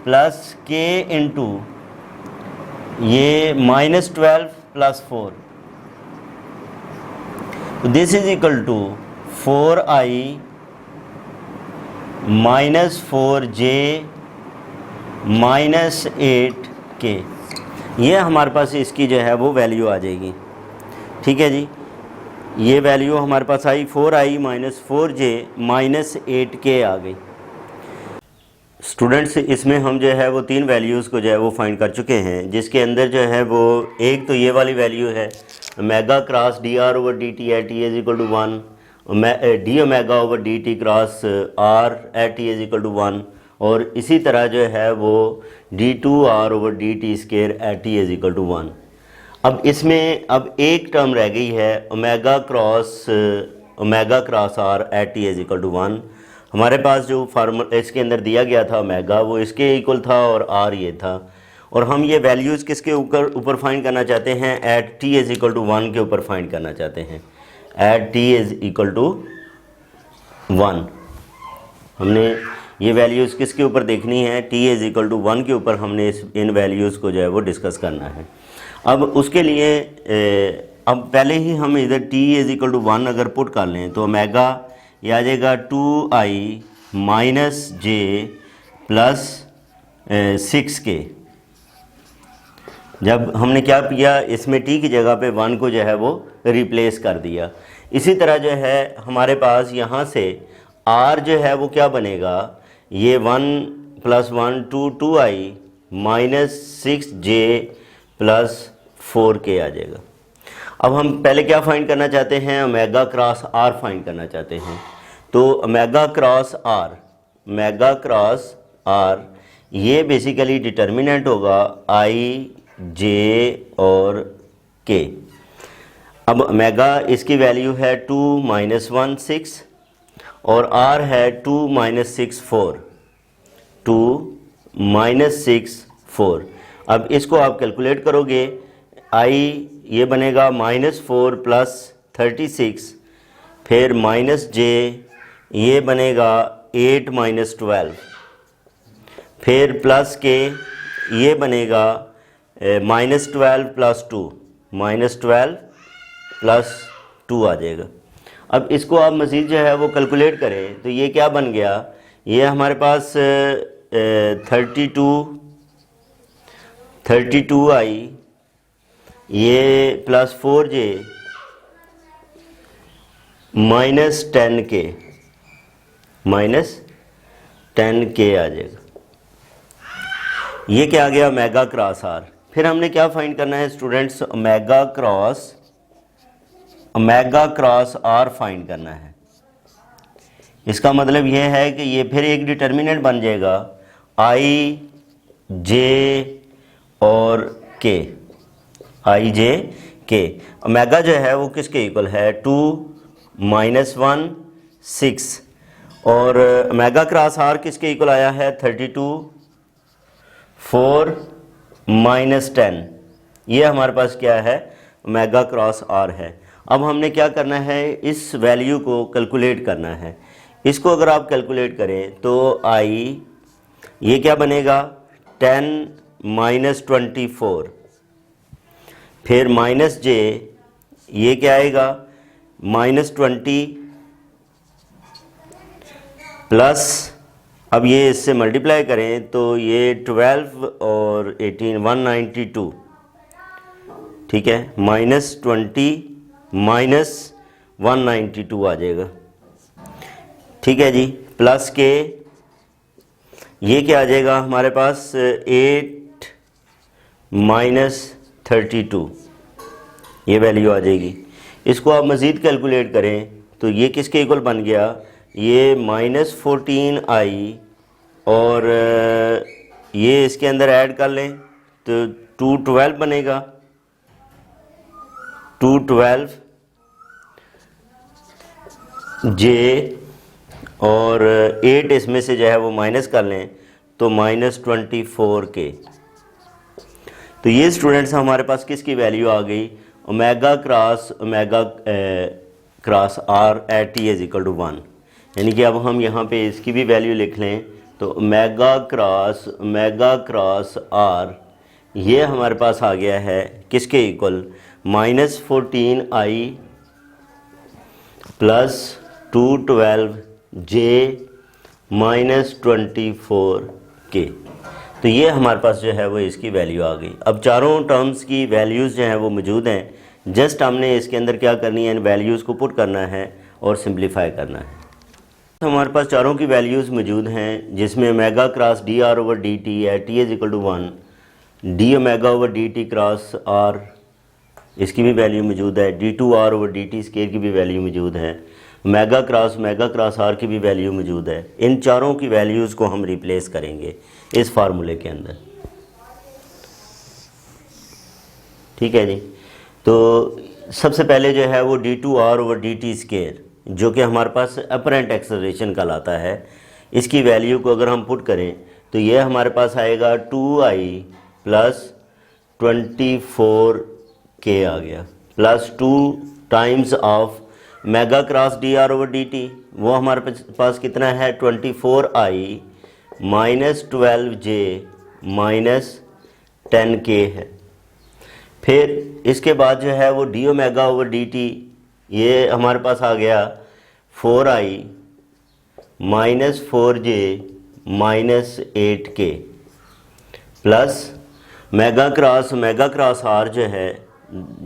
प्लस k इंटू ये minus 12 plus 4, this is equal to 4i minus 4j minus 8k, ये हमारे पास इसकी जो है वो वैल्यू आ जाएगी। ठीक है जी, ये वैल्यू हमारे पास आई 4i minus 4j minus 8k आ गई। स्टूडेंट्स, इसमें हम जो है वो 3 वैल्यूज़ को जो है वो फाइंड कर चुके हैं, जिसके अंदर जो है वो एक तो ये वाली वैल्यू है omega cross D R over D T at T is equal to 1, D omega over D T cross R at T is equal to 1, और इसी तरह जो है वो D two are over D T square at T is equal to 1। अब इसमें अब एक टर्म रह गई है omega cross R at T is equal to 1। हमारे पास जो फार्मूला इसके अंदर दिया गया था ओमेगा, वो इसके इक्वल था और आर ये था, और हम ये वैल्यूज़ किसके ऊपर फाइंड करना चाहते हैं, at T is equal to 1 के ऊपर फाइंड करना चाहते हैं, at T is equal to 1। हमने ये वैल्यूज़ किसके ऊपर देखनी है, टी इज़ इक्वल टू 1 के ऊपर हमने इन वैल्यूज़ को जो है वो डिस्कस करना है। अब उसके लिए अब पहले ही हम इधर टी इज़ इक्वल टू 1 अगर पुट कर लें तो ओमेगा ये आ जाएगा 2i minus j plus 6k। जब हमने क्या किया, इसमें t की जगह पे 1 को जो है वो रिप्लेस कर दिया। इसी तरह जो है हमारे पास यहाँ से r जो है वो क्या बनेगा, ये 1 plus 1 2i minus 6j plus 4k आ जाएगा। अब हम पहले क्या फाइंड करना चाहते हैं, ओमेगा क्रॉस आर फाइंड करना चाहते हैं। तो ओमेगा क्रॉस आर ये बेसिकली डिटर्मिनेंट होगा i j और k। अब ओमेगा इसकी वैल्यू है 2 माइनस 1 6 और r है 2 माइनस 6 4, 2 माइनस 6 4। अब इसको आप कैलकुलेट करोगे, आई ये बनेगा -4 प्लस 36, फिर -j ये बनेगा 8 - 12, फिर प्लस के ये बनेगा -12 प्लस 2, -12 प्लस 2 आ जाएगा। अब इसको आप मज़ीद जो है वो कैलकुलेट करें तो ये क्या बन गया, ये हमारे पास 32 आई, ये प्लस 4j -10k आ जाएगा। ये क्या आ गया, ओमेगा क्रॉस आर। फिर हमने क्या फाइंड करना है students, omega cross R find करना है। इसका मतलब ये है कि ये फिर एक डिटर्मिनेंट बन जाएगा आई जे और के, आई जे के। ओमेगा जो है वो किसके इक्वल है, 2 - 1 6, और ओमेगा क्रॉस आर किसके इक्वल आया है, 32 4 - 10। ये हमारे पास क्या है, ओमेगा क्रॉस आर है। अब हमने क्या करना है, इस वैल्यू को कैलकुलेट करना है। इसको अगर आप कैलकुलेट करें तो आई ये क्या बनेगा, 10 - 24, फिर -j ये क्या आएगा, -20 प्लस, अब ये इससे मल्टीप्लाई करें तो ये 12 और 18 192, ठीक है, -20 - 192 आ जाएगा, ठीक है जी। प्लस के ये क्या आ जाएगा हमारे पास, 8 - 32, ये वैल्यू आ जाएगी। इसको आप मज़ीद कैलकुलेट करें तो ये किसके इक्वल बन गया, ये -14 आई, और ये इसके अंदर ऐड कर लें तो 212 बनेगा, 212 जे, और 8 इसमें से जो है वो माइनस कर लें तो -24 के। तो ये स्टूडेंट्स हमारे पास किसकी वैल्यू आ गई, omega cross R at t is equal to 1। यानी कि अब हम यहाँ पे इसकी भी वैल्यू लिख लें तो ओमेगा क्रॉस आर ये हमारे पास आ गया है किसके इक्वल, -14 आई प्लस 212 जे -24 के। तो ये हमारे पास जो है वो इसकी वैल्यू आ गई। अब चारों टर्म्स की वैल्यूज़ जो हैं वो मौजूद हैं, जस्ट हमने इसके अंदर क्या करनी है, इन वैल्यूज़ को पुट करना है और सिंप्लीफाई करना है। तो हमारे पास चारों की वैल्यूज़ मौजूद हैं, जिसमें omega cross D R over D t है, t is equal to 1, D omega over D T cross r इसकी भी वैल्यू मौजूद है, d two are over D T square की भी वैल्यू मौजूद है, ओमेगा क्रॉस आर की भी वैल्यू मौजूद है। इन चारों की वैल्यूज़ को हम रिप्लेस करेंगे इस फार्मूले के अंदर, ठीक है जी। तो सबसे पहले जो है वो D two are over D T square जो कि हमारे पास अपरेंट एक्सेलरेशन कहलाता है, इसकी वैल्यू को अगर हम पुट करें तो ये हमारे पास आएगा 2i प्लस 24 के आ गया, plus 2 times of mega cross D R over D T, वो हमारे पास कितना है 24i minus 12j minus 10k है। फिर इसके बाद जो है वो D omega over D T, ये हमारे पास आ गया 4i minus 4j minus 8k plus omega cross R जो है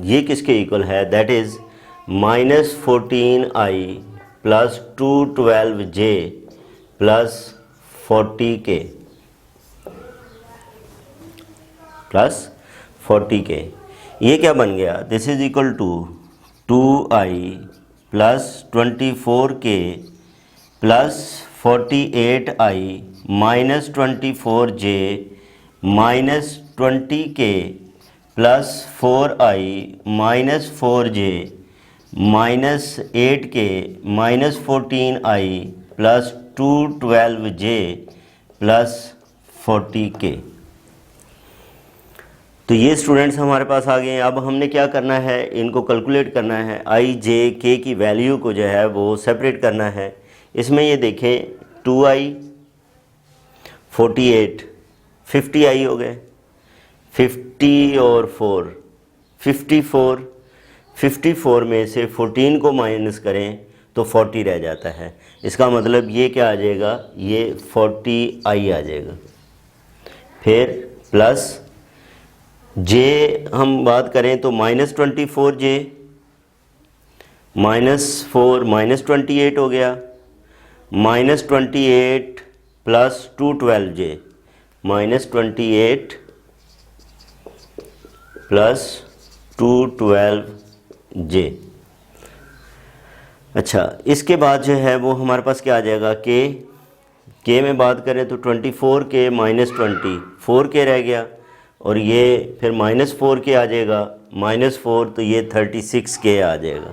ये किसके इक्वल है, that is minus 14i plus 212j plus 40k plus 40k। ये क्या बन गया, this is equal to 2i plus 24k plus 48i minus 24j minus 20k plus 4i minus 4j minus 8k minus 14i plus 212j plus 40k। तो ये students हमारे पास आ गए हैं। अब हमने क्या करना है, इनको कैलकुलेट करना है, आई जे के की वैल्यू को जो है वो सेपरेट करना है। इसमें ये देखें 2i 48 50i हो गए, 50 और 4 54 में से 14 को माइनस करें तो 40 रह जाता है। इसका मतलब ये क्या आ जाएगा, ये 40i आ जाएगा। फिर प्लस जे हम बात करें तो -24j -4 -28 हो गया, -28 प्लस 212j -28 प्लस 212j। अच्छा, इसके बाद जो है वो हमारे पास क्या आ जाएगा, के में बात करें तो 24k -20 4k रह गया, और ये फिर -4k आ जाएगा, -4 तो ये 36k आ जाएगा,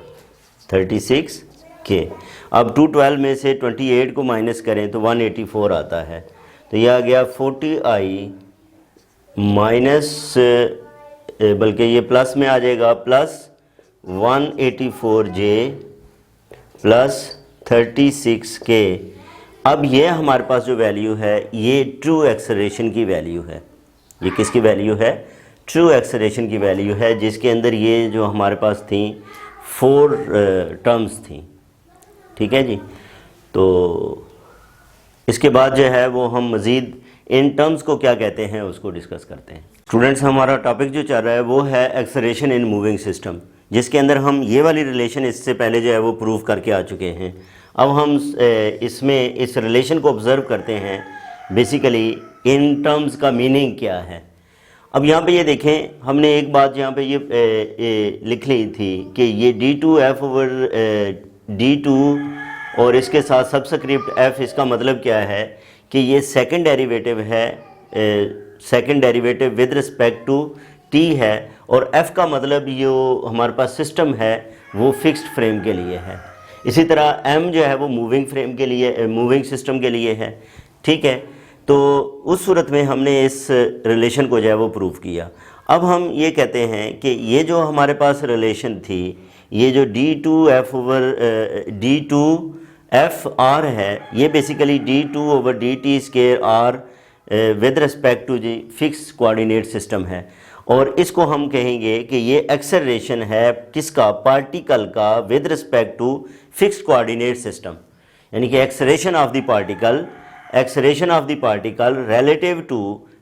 36k। अब 212 में से 28 को माइनस करें तो 184 आता है, तो ये आ गया 40i माइनस, बल्कि ये प्लस में आ जाएगा, प्लस 184j प्लस 36k। अब ये हमारे पास जो वैल्यू है ये ट्रू एक्सेलरेशन की वैल्यू है। ये किसकी वैल्यू है, ट्रू एक्सेलरेशन की वैल्यू है, जिसके अंदर ये जो हमारे पास थी 4 टर्म्स थी। ठीक है जी। तो इसके बाद जो है वो हम मज़ीद इन टर्म्स को क्या कहते हैं उसको डिस्कस करते हैं। स्टूडेंट्स, हमारा टॉपिक जो चल रहा है वो है एक्सेलरेशन इन मूविंग सिस्टम, जिसके अंदर हम ये वाली रिलेशन इससे पहले जो है वो प्रूव करके आ चुके हैं। अब हम इसमें इस रिलेशन को ऑब्ज़र्व करते हैं, बेसिकली इन टर्म्स का मीनिंग क्या है। अब यहाँ पे ये देखें, हमने एक बात यहाँ पे ये लिख ली थी कि ये d2f ओवर d2 और इसके साथ सबस्क्रिप्ट f, इसका मतलब क्या है कि ये सेकंड डेरिवेटिव है, second derivative with respect to t है, और f का मतलब जो हमारे पास सिस्टम है वो फिक्स्ड फ्रेम के लिए है। इसी तरह m जो है वो मूविंग फ्रेम के लिए, मूविंग सिस्टम के लिए है। ठीक है, तो उस सूरत में हमने इस रिलेशन को जो है वो प्रूव किया। अब हम ये कहते हैं कि ये जो हमारे पास रिलेशन थी, ये जो d2f ओवर d2f r है, ये basically d2 over dt square r with respect to जी फिक्स कोऑर्डिनेट सिस्टम है, और इसको हम कहेंगे कि ये एक्सेलरेशन है किसका, पार्टिकल का with respect to fixed coordinate system, यानी कि acceleration of the particle relative to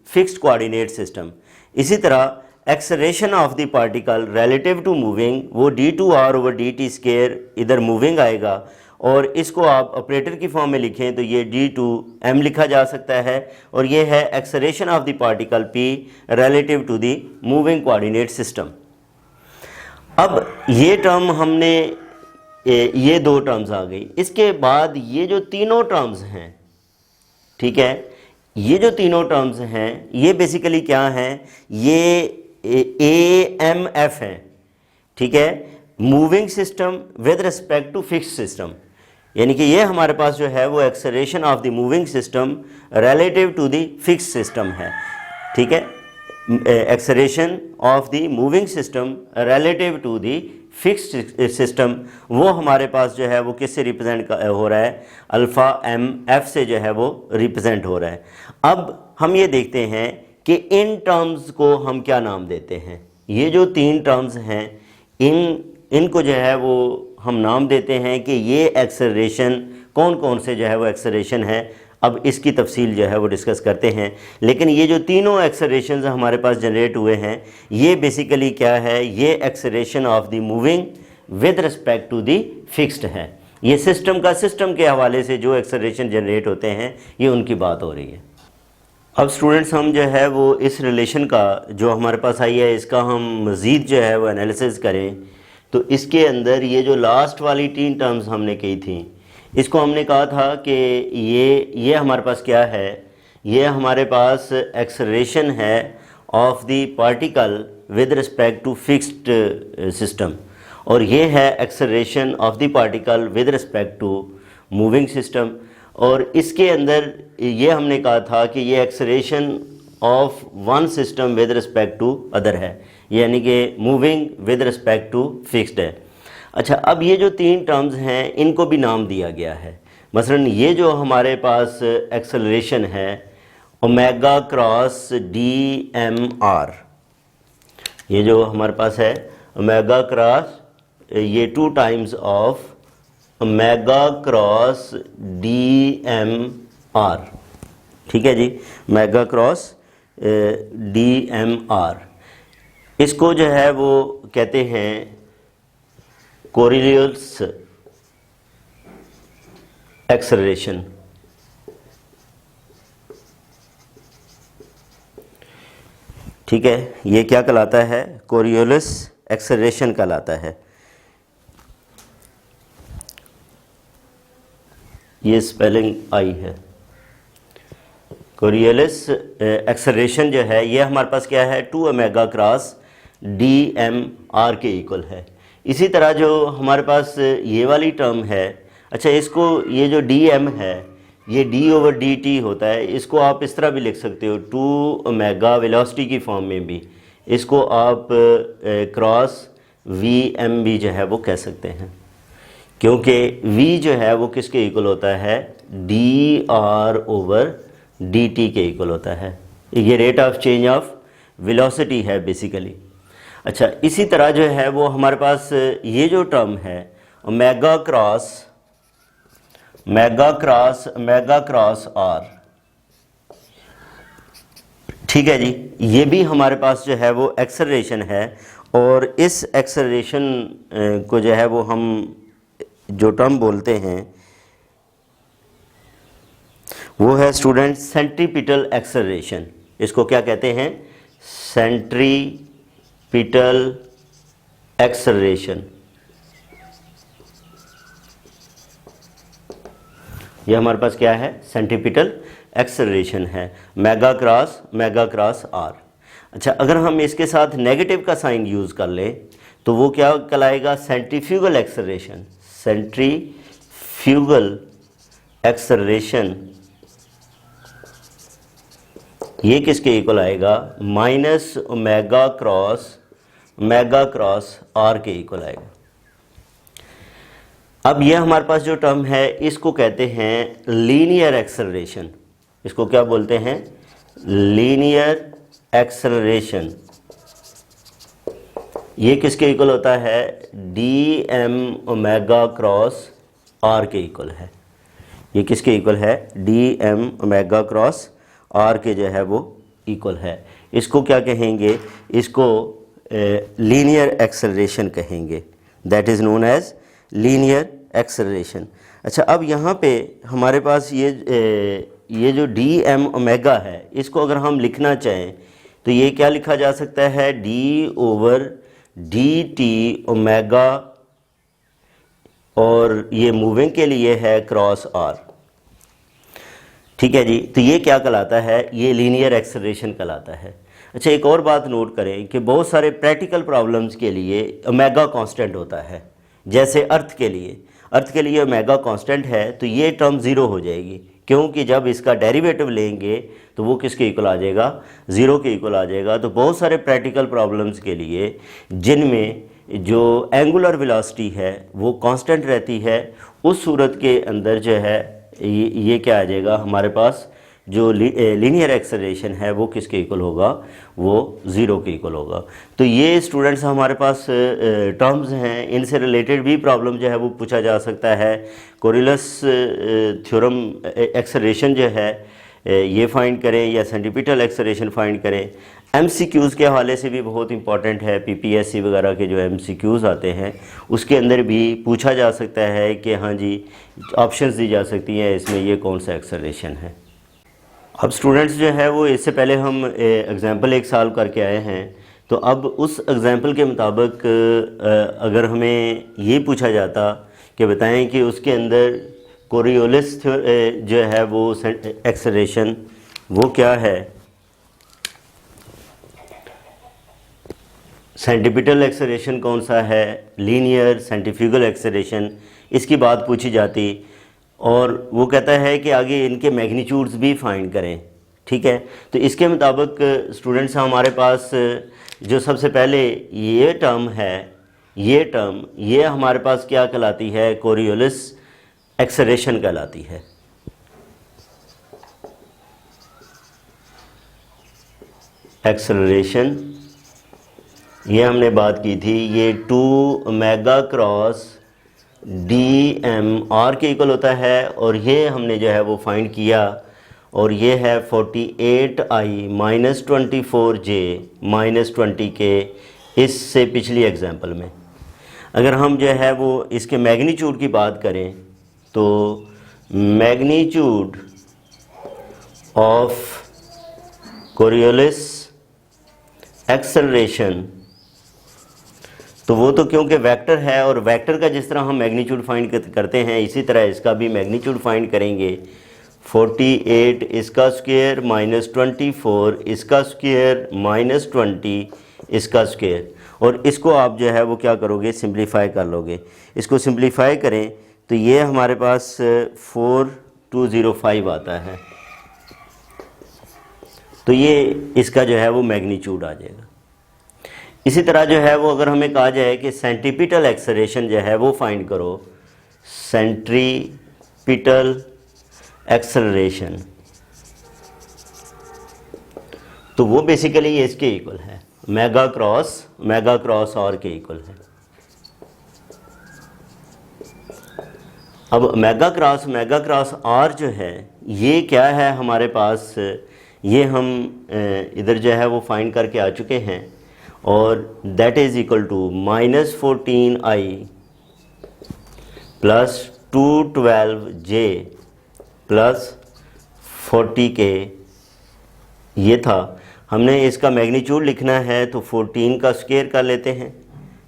fixed coordinate system. इसी तरह acceleration of the particle relative to moving, वो d2r ओवर dt स्क्वायर इधर मूविंग आएगा, और इसको आप ऑपरेटर की फॉर्म में लिखें तो ये d2m लिखा जा सकता है, और ये है acceleration of the particle p relative to the moving coordinate system. अब ये टर्म हमने, ये दो टर्म्स आ गई। इसके बाद ये जो तीनों टर्म्स हैं, ठीक है, ये जो तीनों टर्म्स हैं ये बेसिकली क्या हैं, ये AMF हैं। ठीक है, moving system with respect to fixed system, यानी कि ये हमारे पास जो है वो acceleration of the moving system relative to the fixed system है। ठीक है, acceleration of the moving system relative to the fixed system, वो हमारे पास जो है वो किससे रिप्रेजेंट हो रहा है, अल्फ़ा mf से जो है वो रिप्रेजेंट हो रहा है। अब हम ये देखते हैं कि इन टर्म्स को हम क्या नाम देते हैं। ये जो तीन टर्म्स हैं, इनको जो है वो हम नाम देते हैं कि ये एक्सेलरेशन कौन कौन से जो है वो एक्सेलरेशन है। अब इसकी तफसील जो है वो डिस्कस करते हैं, लेकिन ये जो तीनों एक्सेलरेशंस हमारे पास जनरेट हुए हैं, ये बेसिकली क्या है, ये acceleration of the moving with respect to the fixed है। ये सिस्टम के हवाले से जो एक्सेलरेशन जनरेट होते हैं, ये उनकी बात हो रही है। अब स्टूडेंट्स, हम जो है वो इस रिलेशन का जो हमारे पास आई है, इसका हम मज़ीद जो है वो एनालिसिस करें, तो इसके अंदर ये जो लास्ट वाली तीन टर्म्स हमने की थी, इसको हमने कहा था कि ये हमारे पास क्या है, ये हमारे पास एक्सेलरेशन है of the particle with respect to fixed system, और ये है acceleration of the particle with respect to moving system. और इसके अंदर ये हमने कहा था कि ये acceleration of one system with respect to other है, यानी कि moving with respect to fixed है। अच्छा, अब ये जो तीन टर्म्स हैं इनको भी नाम दिया गया है। मसलन ये जो हमारे पास एक्सेलरेशन है omega cross D M r, ये जो हमारे पास है ओमेगा क्रॉस, ये 2 times of omega cross D M R, ठीक है जी, omega cross D M r. इसको जो है वो कहते हैं कोरियोलिस एक्सेलरेशन। ठीक है, ये क्या कहलाता है? कोरियोलिस एक्सेलरेशन कहलाता है। ये स्पेलिंग आई है। कोरियोलिस एक्सेलरेशन जो है ये हमारे पास क्या है? 2 omega cross D M R के इक्वल है। इसी तरह जो हमारे पास ये वाली टर्म है, अच्छा इसको ये जो डी एम है ये डी ओवर डी टी होता है, इसको आप इस तरह भी लिख सकते हो 2 ओमेगा वेलोसिटी की फॉर्म में भी, इसको आप क्रॉस वी एम भी जो है वो कह सकते हैं, क्योंकि v जो है वो किसके इक्वल होता है? D are over D t k equal होता है। ये rate of change of velocity है बेसिकली। अच्छा, इसी तरह जो है वो हमारे पास ये जो टर्म है ओमेगा क्रॉस आर, ठीक है जी, ये भी हमारे पास जो है वो एक्सेलरेशन है। और इस एक्सेलरेशन को जो है वो हम जो टर्म बोलते हैं वो है स्टूडेंट सेंट्रीपिटल एक्सेलरेशन। इसको क्या कहते हैं? Centripetal acceleration. ये हमारे पास क्या है? सेंट्रीपिटल एक्सेलरेशन है, मेगा क्रॉस आर। अच्छा, अगर हम इसके साथ नेगेटिव का साइन यूज़ कर लें तो वो क्या कहलाएगा? Centrifugal acceleration. सेंट्रीफ्यूगल एक्सेलरेशन ये किसके इक्वल आएगा? माइनस ओमेगा क्रॉस आर के इक्वल आएगा। अब ये हमारे पास जो टर्म है इसको कहते हैं लीनियर एक्सेलरेशन। इसको क्या बोलते हैं? Linear acceleration. ये किसके इक्वल होता है? D M omega cross are के इक्वल है। ये किसके इक्वल है? D M omega cross are के जो है वो इक्वल है। इसको क्या कहेंगे? इसको लीनियर एक्सेलरेशन कहेंगे, that is known as linear acceleration. अच्छा, अब यहाँ पे हमारे पास ये जो डी एम ओमेगा है इसको अगर हम लिखना चाहें तो ये क्या लिखा जा सकता है? D over D T omega, और ये मूविंग के लिए है क्रॉस आर। ठीक है जी, तो ये क्या कहलाता है? ये लीनियर एक्सेलरेशन कहलाता है। अच्छा, एक और बात नोट करें कि बहुत सारे प्रैक्टिकल प्रॉब्लम्स के लिए ओमेगा कांस्टेंट होता है। जैसे अर्थ के लिए ओमेगा कांस्टेंट है तो ये टर्म ज़ीरो हो जाएगी, क्योंकि जब इसका डेरिवेटिव लेंगे तो वो किसके इक्वल आ जाएगा? ज़ीरो के इक्वल आ जाएगा। तो बहुत सारे प्रैक्टिकल प्रॉब्लम्स के लिए जिनमें जो एंगुलर वेलोसिटी है वो कांस्टेंट रहती है, उस सूरत के अंदर जो है ये क्या आ जाएगा? हमारे पास जो लीनियर एक्सेलरेशन है वो किसके इक्वल होगा? वो ज़ीरो के इक्वल होगा। तो ये स्टूडेंट्स हमारे पास टर्म्स हैं, इनसे रिलेटेड भी प्रॉब्लम जो है वो पूछा जा सकता है। कोरियोलिस थ्योरम एक्सेलरेशन जो है ये फाइंड करें या सेंट्रीपिटल एक्सेलरेशन फाइंड करें। एमसीक्यूज़ के हवाले से भी बहुत इंपॉर्टेंट है। पीपीएससी वगैरह के जो एमसीक्यूज़ आते हैं उसके अंदर भी पूछा जा सकता है कि हाँ जी, ऑप्शंस दी जा सकती हैं इसमें ये कौन सा एक्सेलरेशन है। अब स्टूडेंट्स जो है वो इससे पहले हम एग्ज़ाम्पल एक सॉल्व करके आए हैं, तो अब उस एग्ज़ाम्पल के मुताबिक अगर हमें ये पूछा जाता कि बताएं कि उसके अंदर कोरियोलिस जो है वो एक्सेलरेशन वो क्या है, सेंट्रीपिटल एक्सेलरेशन कौन सा है, लीनियर सेंट्रीफ्यूगल एक्सेलरेशन, इसकी बात पूछी जाती। और वो कहता है कि आगे इनके मैग्नीट्यूड्स भी फाइंड करें, ठीक है। तो इसके मुताबिक स्टूडेंट्स हमारे पास जो सबसे पहले ये टर्म है, ये हमारे पास क्या कहलाती है, कोरियोलिस एक्सेलरेशन कहलाती है। एक्सेलरेशन ये हमने बात की थी, ये 2 omega cross D M R के इक्वल होता है, और ये हमने जो है वो फाइंड किया, और ये है 48i minus 24j minus 20k। इससे पिछली एग्जांपल में अगर हम जो है वो इसके मैग्नीट्यूड की बात करें तो मैग्नीट्यूड ऑफ कोरियोलिस एक्सेलरेशन, तो वो तो क्योंकि वेक्टर है, और वेक्टर का जिस तरह हम मैग्नीट्यूड फाइंड करते हैं इसी तरह इसका भी मैग्नीट्यूड फाइंड करेंगे। 48 इसका स्क्वायर माइनस 24 इसका स्क्वायर माइनस 20 इसका स्क्वायर, और इसको आप जो है वो क्या करोगे, सिंप्लीफाई कर लोगे। इसको सिंप्लीफाई करें तो ये हमारे पास 4205 आता है, तो ये इसका जो है वो मैग्नीट्यूड आ जाएगा। इसी तरह जो है वो अगर हमें कहा जाए कि सेंट्रीपिटल एक्सेलरेशन जो है वो फाइंड करो, सेंट्रीपिटल एक्सेलरेशन, तो वो बेसिकली ये इसके इक्वल है, मेगा क्रॉस और के इक्वल है। अब मेगा क्रॉस आर जो है ये क्या है हमारे पास, ये हम इधर जो है वो फाइंड करके आ चुके हैं, और that is equal to minus 14i plus 212j plus 40k। ये था, हमने इसका मैग्नीट्यूड लिखना है तो 14 का स्क्वायर कर लेते हैं,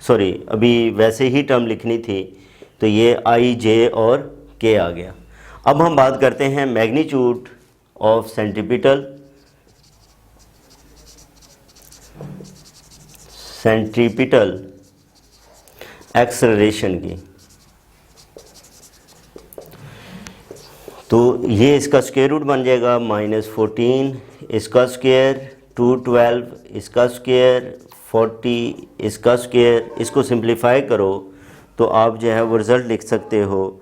सॉरी अभी वैसे ही टर्म लिखनी थी, तो ये i j और k आ गया। अब हम बात करते हैं मैग्नीट्यूड ऑफ सेंट्रीपिटल एक्सेलरेशन की। तो ये इसका स्क्वायर रूट बन जाएगा -14 इसका स्क्वायर 212 इसका स्क्वायर 40 इसका स्क्वायर। इसको सिंप्लीफाई करो तो आप जो है वो रिज़ल्ट लिख सकते हो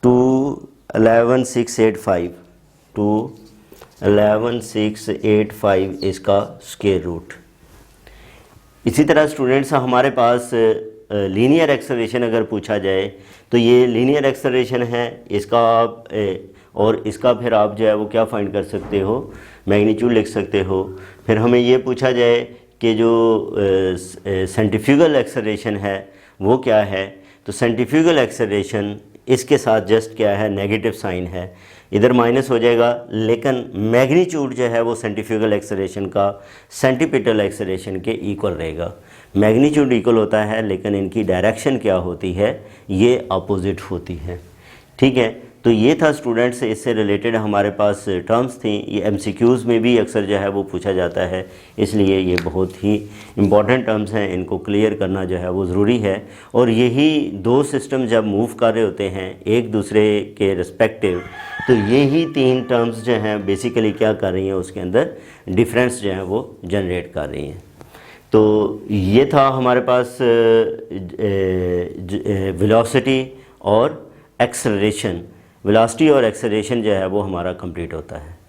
211,685 इसका स्क्वायर रूट। इसी तरह स्टूडेंट्स हमारे पास लीनियर एक्सेलरेशन अगर पूछा जाए तो ये लीनियर एक्सेलरेशन है, इसका आप और इसका फिर आप जो है वो क्या फाइंड कर सकते हो, मैग्नीट्यूड लिख सकते हो। फिर हमें ये पूछा जाए कि जो सेंट्रीफ्यूगल एक्सेलरेशन है वो क्या है, तो सेंट्रीफ्यूगल एक्सेलरेशन इसके साथ जस्ट क्या है, नेगेटिव साइन है, इधर माइनस हो जाएगा, लेकिन मैग्नीट्यूड जो है वो सेंट्रीफ्यूगल एक्सेलरेशन का सेंट्रीपिटल एक्सेलरेशन के इक्वल रहेगा। मैग्नीट्यूड इक्वल होता है लेकिन इनकी डायरेक्शन क्या होती है, ये अपोजिट होती है। ठीक है, तो ये था स्टूडेंट्स, इससे रिलेटेड हमारे पास टर्म्स थी। ये एमसीक्यूज़ में भी अक्सर जो है वो पूछा जाता है, इसलिए ये बहुत ही इम्पॉर्टेंट टर्म्स हैं, इनको क्लियर करना जो है वो ज़रूरी है। और यही दो सिस्टम जब मूव कर रहे होते हैं एक दूसरे के रिस्पेक्टिव, तो यही तीन टर्म्स जो हैं बेसिकली क्या कर रही हैं, उसके अंदर डिफरेंस जो है वो जनरेट कर रही हैं। तो ये था हमारे पास वेलोसिटी और एक्सेलरेशन, वेलोसिटी और एक्सेलरेशन जो है वो हमारा कंप्लीट होता है।